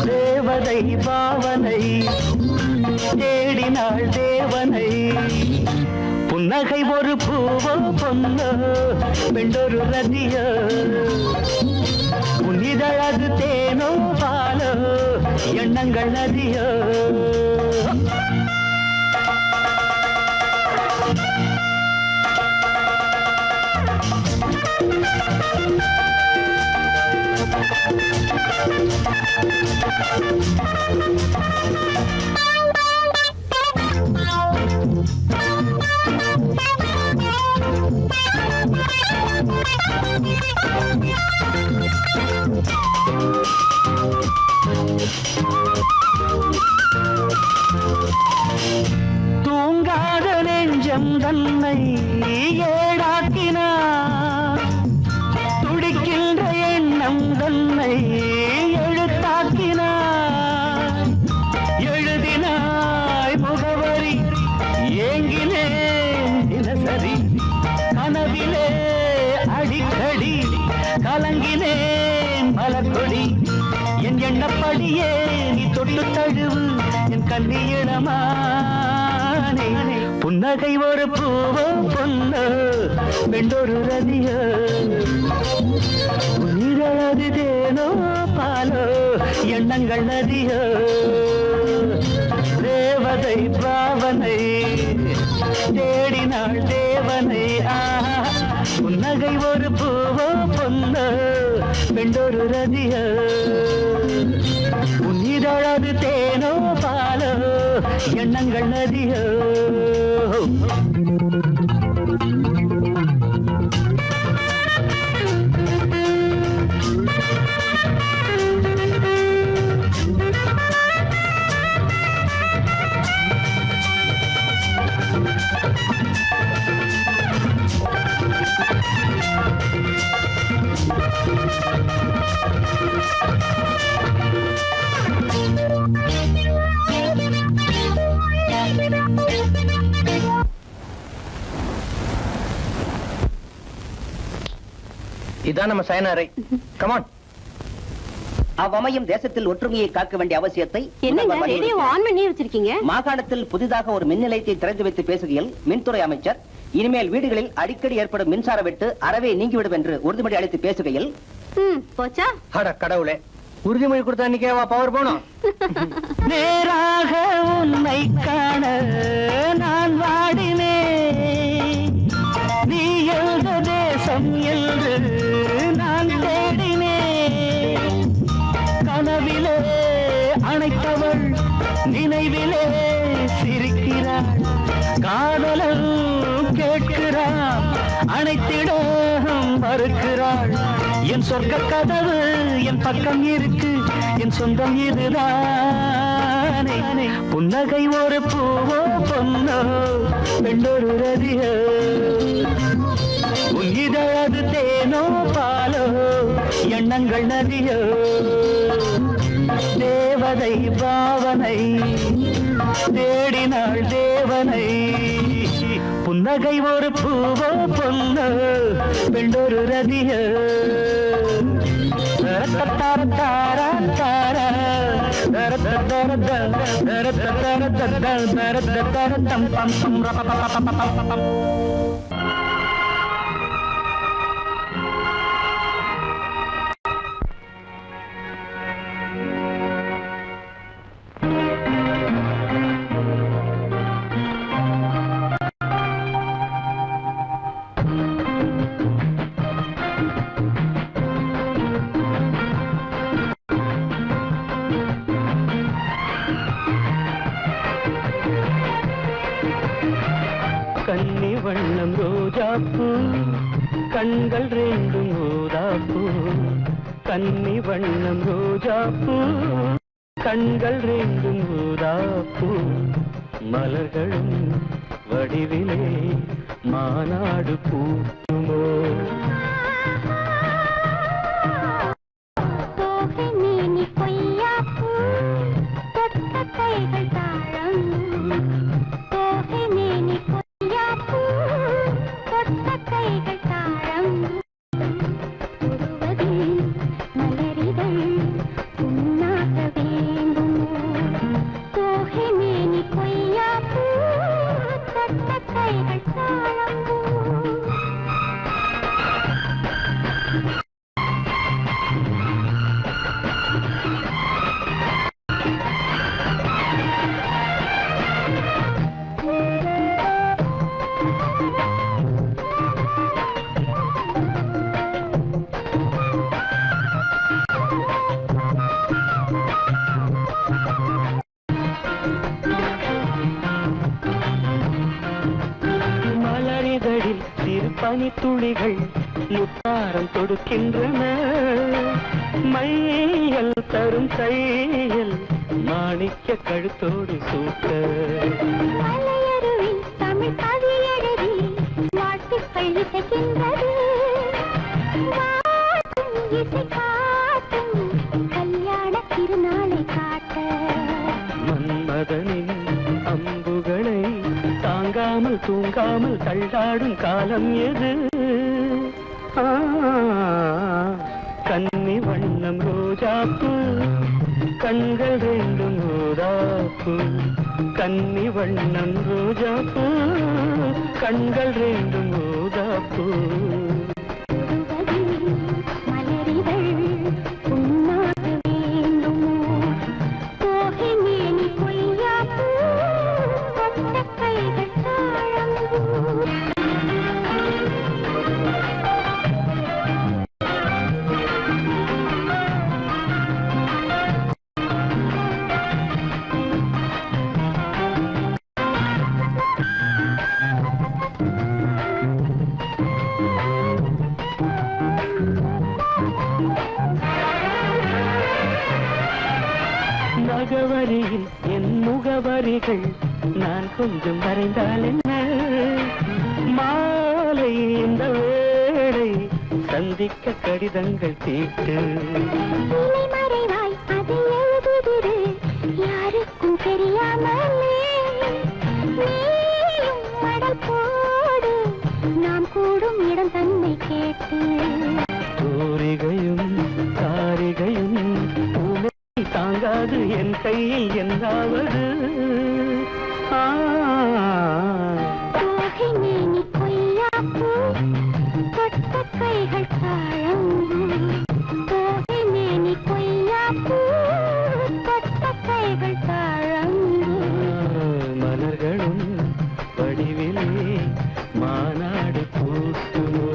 தேவதை பாவனை தேடினாள் தேவனை புன்னகை ஒரு பூவோ பொன்னோ பெண்டொரு ரதியோ உன்னிதழது தேனோ பாலோ எண்ணங்கள் நதியோ தூங்காத நெஞ்சம் தன்னை ஏடாக்கினார் துடிக்கின்ற எண்ணம் தன்னை எழுத்தாக்கினார் எழுதினாய் முகவரி ஏங்கினேன் தினசரி கனவிலே அடிக்கடி கலங்கினேன் மலர்கொடி என் எண்ணப்படியே நீ தொட்டு தழுவு என் கண்ணியிடமா புன்னகை ஒரு பூவோ பொன்னோ வெண்டொரு ரதியோ உயிரழது தேனோ பாலோ எண்ணங்கள் நதியோ தேவதை பாவனை தேடினாள் தேவனை புன்னகை ஒரு பூவோ பொன்னோ வெண்டொரு ரதியோ உன்னிதழது தேனோ பாலோ எண்ணங்கள் நதியோ இதான் நம்ம சயனாரை. கமான். அவ்வமையும் தேசத்தில் ஒற்றுமையை காக்க வேண்டிய அவசியத்தை மாகாணத்தில் புதிதாக ஒரு மின் நிலையத்தை திறந்து வைத்து பேசுகையில் மின்துறை அமைச்சர் இனிமேல் வீடுகளில் அடிக்கடி ஏற்படும் மின்சார வெட்டு அறவே நீங்கிவிடும் என்று உறுதிமொழி அளித்து பேசுகையில் போச்சா கடவுளே உறுதிமொழி கொடுத்தா இன்னைக்கேவா பவர் போனோம். நேராக உன்னை காண நான் வாடினேன் நீ எழுத தேசம் என்று நான் தேடினேன் கனவிலே அணைத்தவள் நினைவிலே சிரிக்கிறாள் காதலன் கேட்கிறாள் அனைத்திடம் மறுக்கிறாள் என் சொர்க்க கதவு என் பக்கம் இருக்கு என் சொந்தம் இதுதானே புன்னகை ஒரு பூவோ பொன்னோ வெண்டொரு ரதியோ உயிரழது தேனோ பாலோ எண்ணங்கள் நதியோ தேவதை பாவனை தேடினாள் தேவனை புன்னகை ஒரு பூவோ பொன்னோ வெண்டொரு ரதியோ கன்னி வண்ணம் ரோஜாப்பூ கண்கள் ரெண்டும் ஊதாப்பூ கன்னி வண்ணம் ரோஜாப்பூ கண்கள் ரெண்டும் ஊதாப்பூ மலர்களும் வடிவிலே மாநாடு பூட்டுமோ பனித்துளிகள் முத்தாரம் தொடுக்கின்றன மையல் தரும் கையில் மாணிக்க கழுத்தோடு சூட்ட தமிழ் கவியழகி வாழ்த்துக்கள் இசைக்கின்றது கல்யாண திருநாளை காட்ட மன்மதனின் அம்புகளை தாங்காமல் தூங்காமல் தள்ளாடும் காலம் எது கன்னி வண்ணம் ரோஜாப்பூ கண்கள் ரெண்டும் ஊதாப்பூ கன்னி வண்ணன் ரோஜாப்பூ கண்கள் ரெண்டும் ரோஜாப்பூ மலரிதழ் உன்னாக வேண்டுமோ கோகை மேனி கொய்யாப்பூ கொண்ட கைகள் தாழம்பூ நகவரியில் என் முகவரிகள் நான் கொஞ்சம் வரைந்தால் என்ன மாலை இந்த வேளை சந்திக்க கடிதங்கள் கேட்டு மறைவாய் அதை எழுதுதிரு யாருக்கும் தெரியாமலே நீயும் மடல் போடு நாம் கூடும் இடம் தன்னை கேட்டு தூரிகையும் காரிகையும் பூனை தாங்காது என் கையில் என்னாவது கோகை மேனி கொய்யாப்பூ கொட்ட கைகள் தாழம்பூ கோகை மேனி கொய்யாப்பூ கொட்ட கைகள் தாழம்பூ மலர்களும் வடிவிலே மாநாடு பூட்டுமோ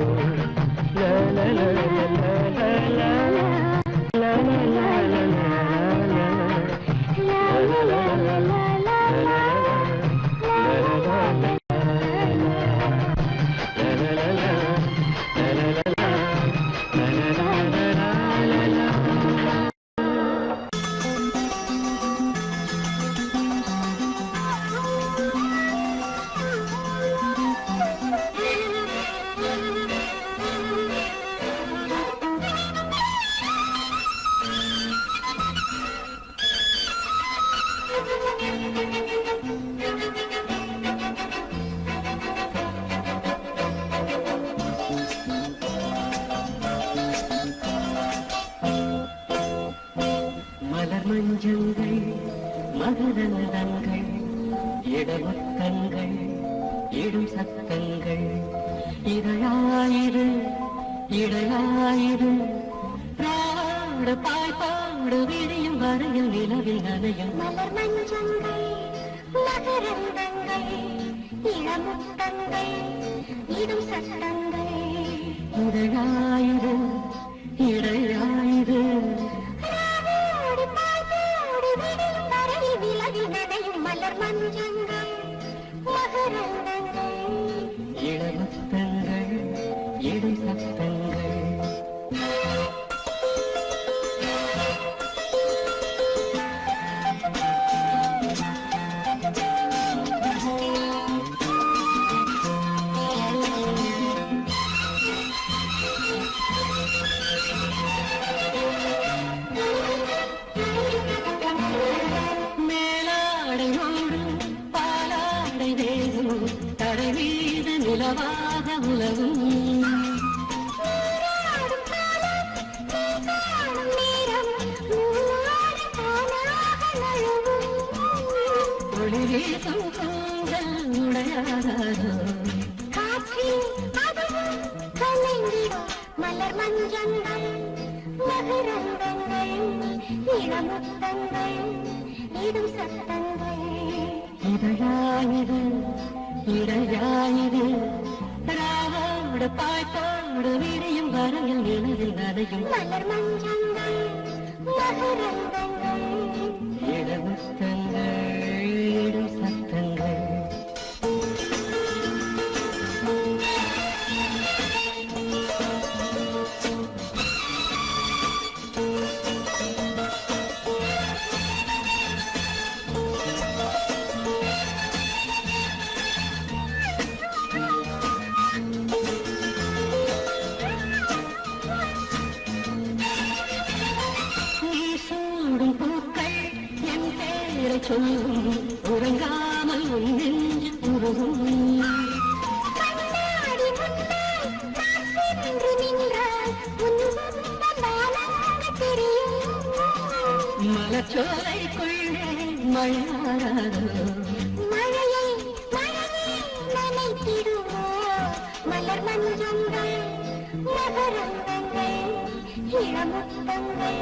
மலர் மஞ்சங்கள் மகரந்தங்கள் இடமுத்தங்கள் இடும் சத்தங்கள் இதழாயிரு இடையாயிரு பாடு பாய்பாடு விடியும் வரையில் நிலவில் நனையும் மலர் மஞ்சங்கள் மகரந்தங்கள் இளமுத்தங்கள் இடும் சட்டங்கள் இதழாயிரு இடையாயிரு மலர் மஞ்சங்கள் மகரந்தங்கள் இளமுத்தங்கள் இடும் சத்தங்கள் நிலவாக உலகும் ஒளிரேசும் கூந்தல் உடையாதோ மலர் மஞ்சங்கள் மகரந்தங்கள் இளமுத்தங்கள் இடும் சத்தங்கள் இதழாயிரு இடையாயிரு ராவோடு பாய்த்தோடு விரியும் வரையில் நிலவில் நனையும் மலர் மஞ்சங்கள் மகரந்தங்கள் இளமுத்தங்கள் இடும் சத்தங்கள் சொல்லும் உறங்காமல் உன் நெஞ்சு உருகும் மலச்சோலைக்குள்ளே மழையாராதோ மழையை நனைத்திடுமோ மலர் மஞ்சங்கள் மகரந்தங்கள் இளமுத்தங்கள்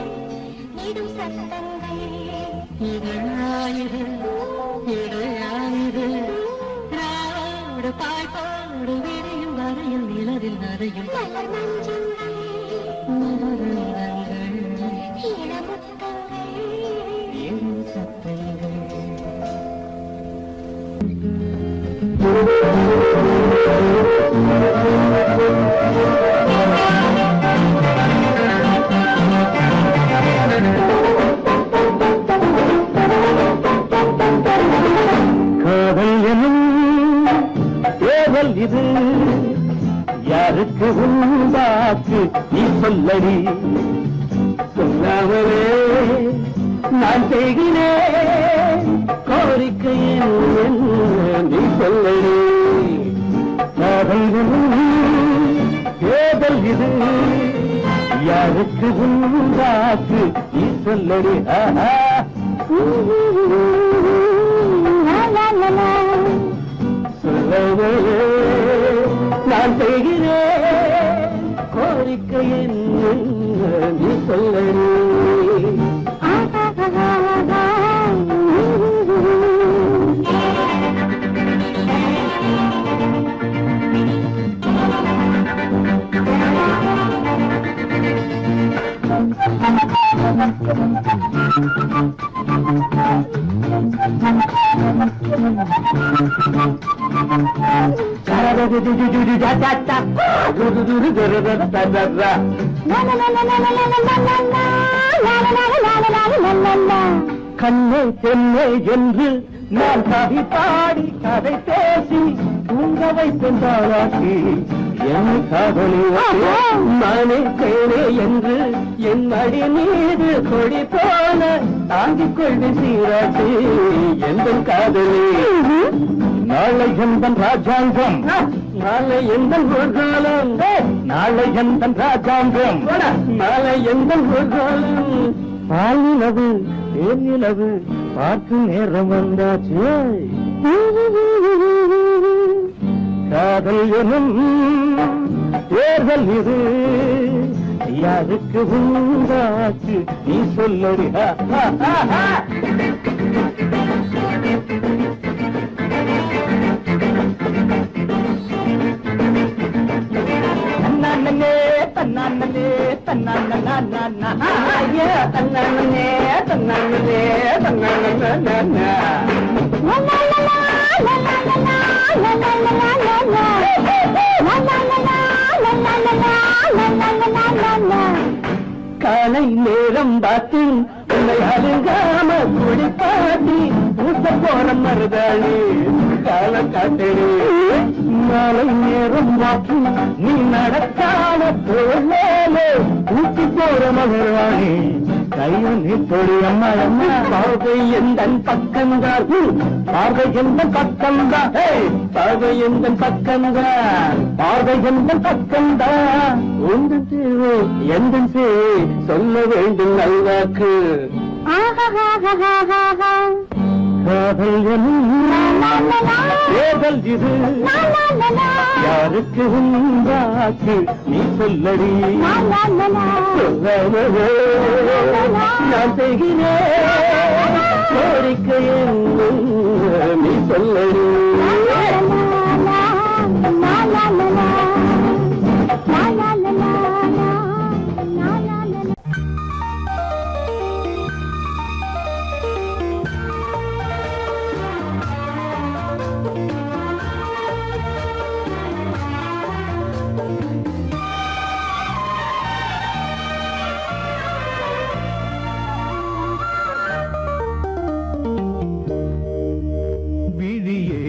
இடும் சத்தங்கள் இதழாயிரு இடையாயிரு ராவோடு பாய்பாடு விரியும் வரையில் நிலவில் நரையும் மலர் மஞ்சங்கள் மகரந்தங்கள் இளமுத்தங்கள் இடும் சத்தங்கள் காதல் எனும் ஏவல் இது யாருக்கு உண்டாக்கு நீ சொல்லடி சொல்லாமலே நான் செய்கிறேன் கோரிக்கை என்ன நீ சொல்லடி காதல் எனும் ஏவல் இது யாருக்கு உண்டாக்கு நீ சொல்லடி ஆஹா சொல்லவே நான் செய்கிறேன் கோரிக்கை என்ன நீ சொல்லடி கண்ணே தென்னை என்று நான் கவி பாடி கதை பேசி தூங்க வைத்தாளாக்கி என் காதலி நானே தேனே என்று என் அடி மீது கொடி போல தாங்கிக் கொண்டு சீராட்டி எந்த காதலி நாளை எந்தன் ராஜாங்கம் நாளை எந்தன் ஊர்காலம் நாளை எந்தன் ராஜாங்கம் நாளை எந்தன் ஊர்காலம் பாலிலவு தேனிலவு பார்க்கும் நேரம் வந்தாச்சு காதல் எனும் தேர்தல் இது யாருக்கு உண்டாச்சு நீ சொல்லடி தன்னானே தன்னானே தன்னானே தன்னானே தன்னானே தன்னானே காலை நேரம் பார்த்து உன்னை அழுகாம குடிப்பாட்டி ஊட்ட போற மருதாளி கால காட்டடி மாலை நேரம் பார்த்து நீ நடக்காம போலே ஊட்டி போற மகராணி கையில் நீ தொழி அம்மா அம்மா பார்வை எந்த பக்கம்தான் பார்வை எந்த பக்கம்தான் பார்வை எந்த பக்கம்தான் பார்வை எந்த பக்கம்தான் உங்கள் தேவை எந்த சேவை சொல்ல வேண்டும் நல்வாக்கு காதல் தேதல் இது யாருக்கு உண்டாக்கு நீ சொல்லடி நான் செய்கிறேன் கோரிக்கை நீ சொல்லடி விழியே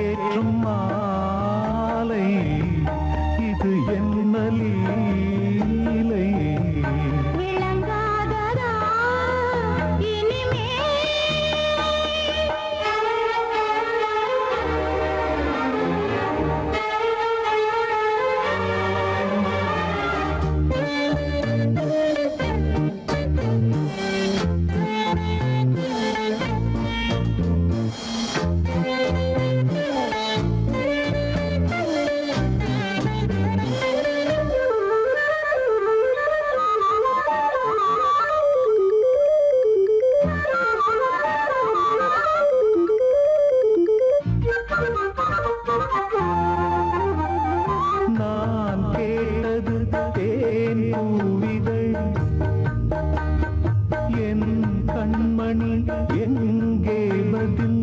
விளக்கேற்றும் மாலை இது என்ன லீலை விளங்காததா நான் கேட்டது தேன் பூவிதழ் என் கண்மணி எங்கே பதில்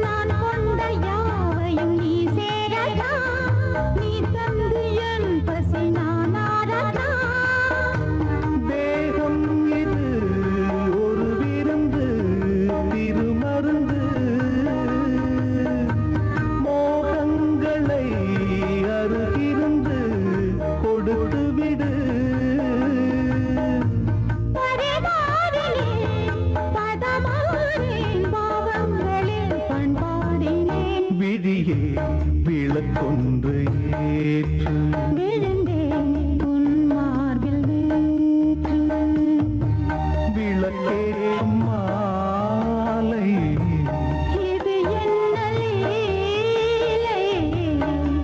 நான் கொண்ட யாவையும் நீ சேரதா நீ தந்து என் பசி நானாரதா தேகம் இது ஒரு விருந்து திருமருந்து மோகங்களை அருகிருந்து கொடுத்து விடு விழியே விளக்கொன்று ஏற்று விளக்கேற்றும் மாலை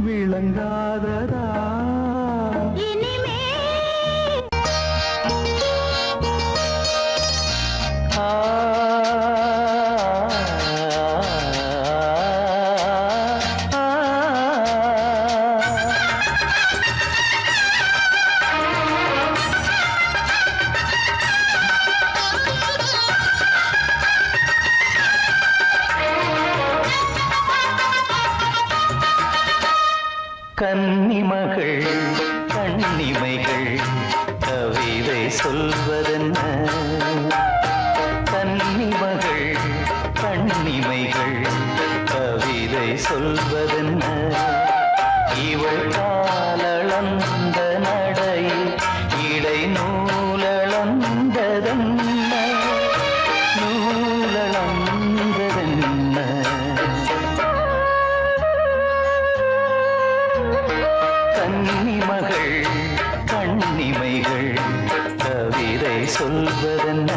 விளங்காததா கன்னிமகள் கண்ணிமைகள் கவிதை சொல்வதென்ன கன்னிமகள் கண்ணிமைகள் கவிதை சொல்வதென்ன இவள் காலளந்த நடையில் இடை நூலளந்ததென்ன நூலளந்ததென்ன கன்னிமகள் கண்ணிமைகள் கவிதை சொல்வதென்ன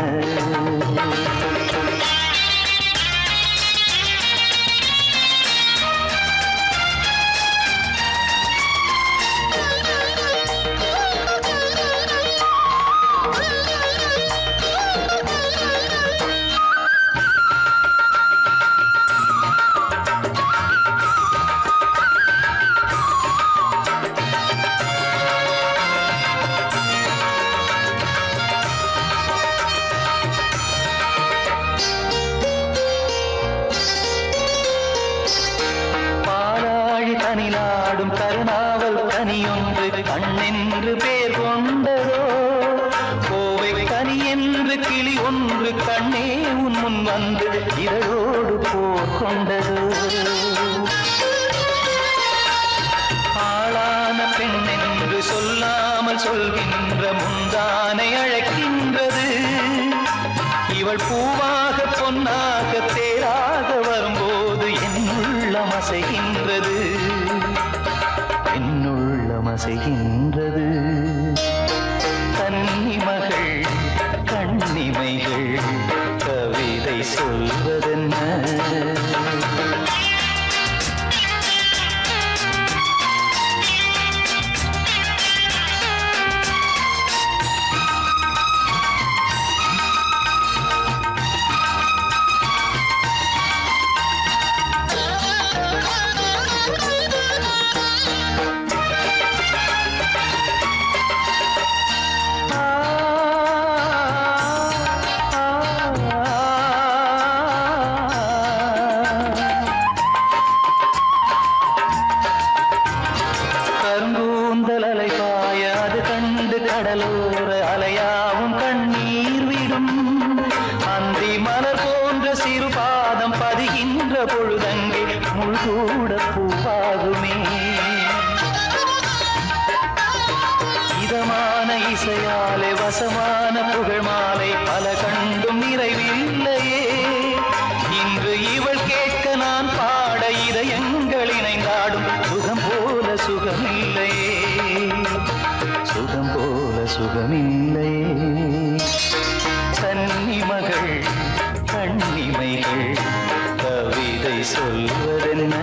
தனிநாடும் கருணாவல் கனியொன்று கண்ணென்று பேர் கொண்டதோ கோவை கனி என்று கிளி ஒன்று கண்ணே உன் முன் வந்து இதழோடு போர் கொண்டதோ ஆளான பெண் என்று சொல்லாமல் சொல்கின்ற முந்தானை அழைக்கின்றது இவள் பூவாக பொன்னாக தேராக வரும்போது என்னுள்ளம் அசைகின்றது என்னுள்ளம் அசைகின்றது கன்னிமகள் கண்ணிமைகள் கவிதை சொல்வதென்ன பொழுதங்கே முள் கூட பூவாகுமே. இதமான இசையாலே வசமான புகழ் மாலை பல கண்டும் நிறைவில்லையே. இன்று இவள் கேட்க நான் பாட இதயங்கள் இணைந்தாடும் சுகம் போல சுகமில்லையே, சுகம் போல சுகமில்லையே. கன்னிமகள் கண்ணிமைகள் கவிதை சொல்வதென்ன,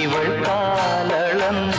இவள் காலளந்த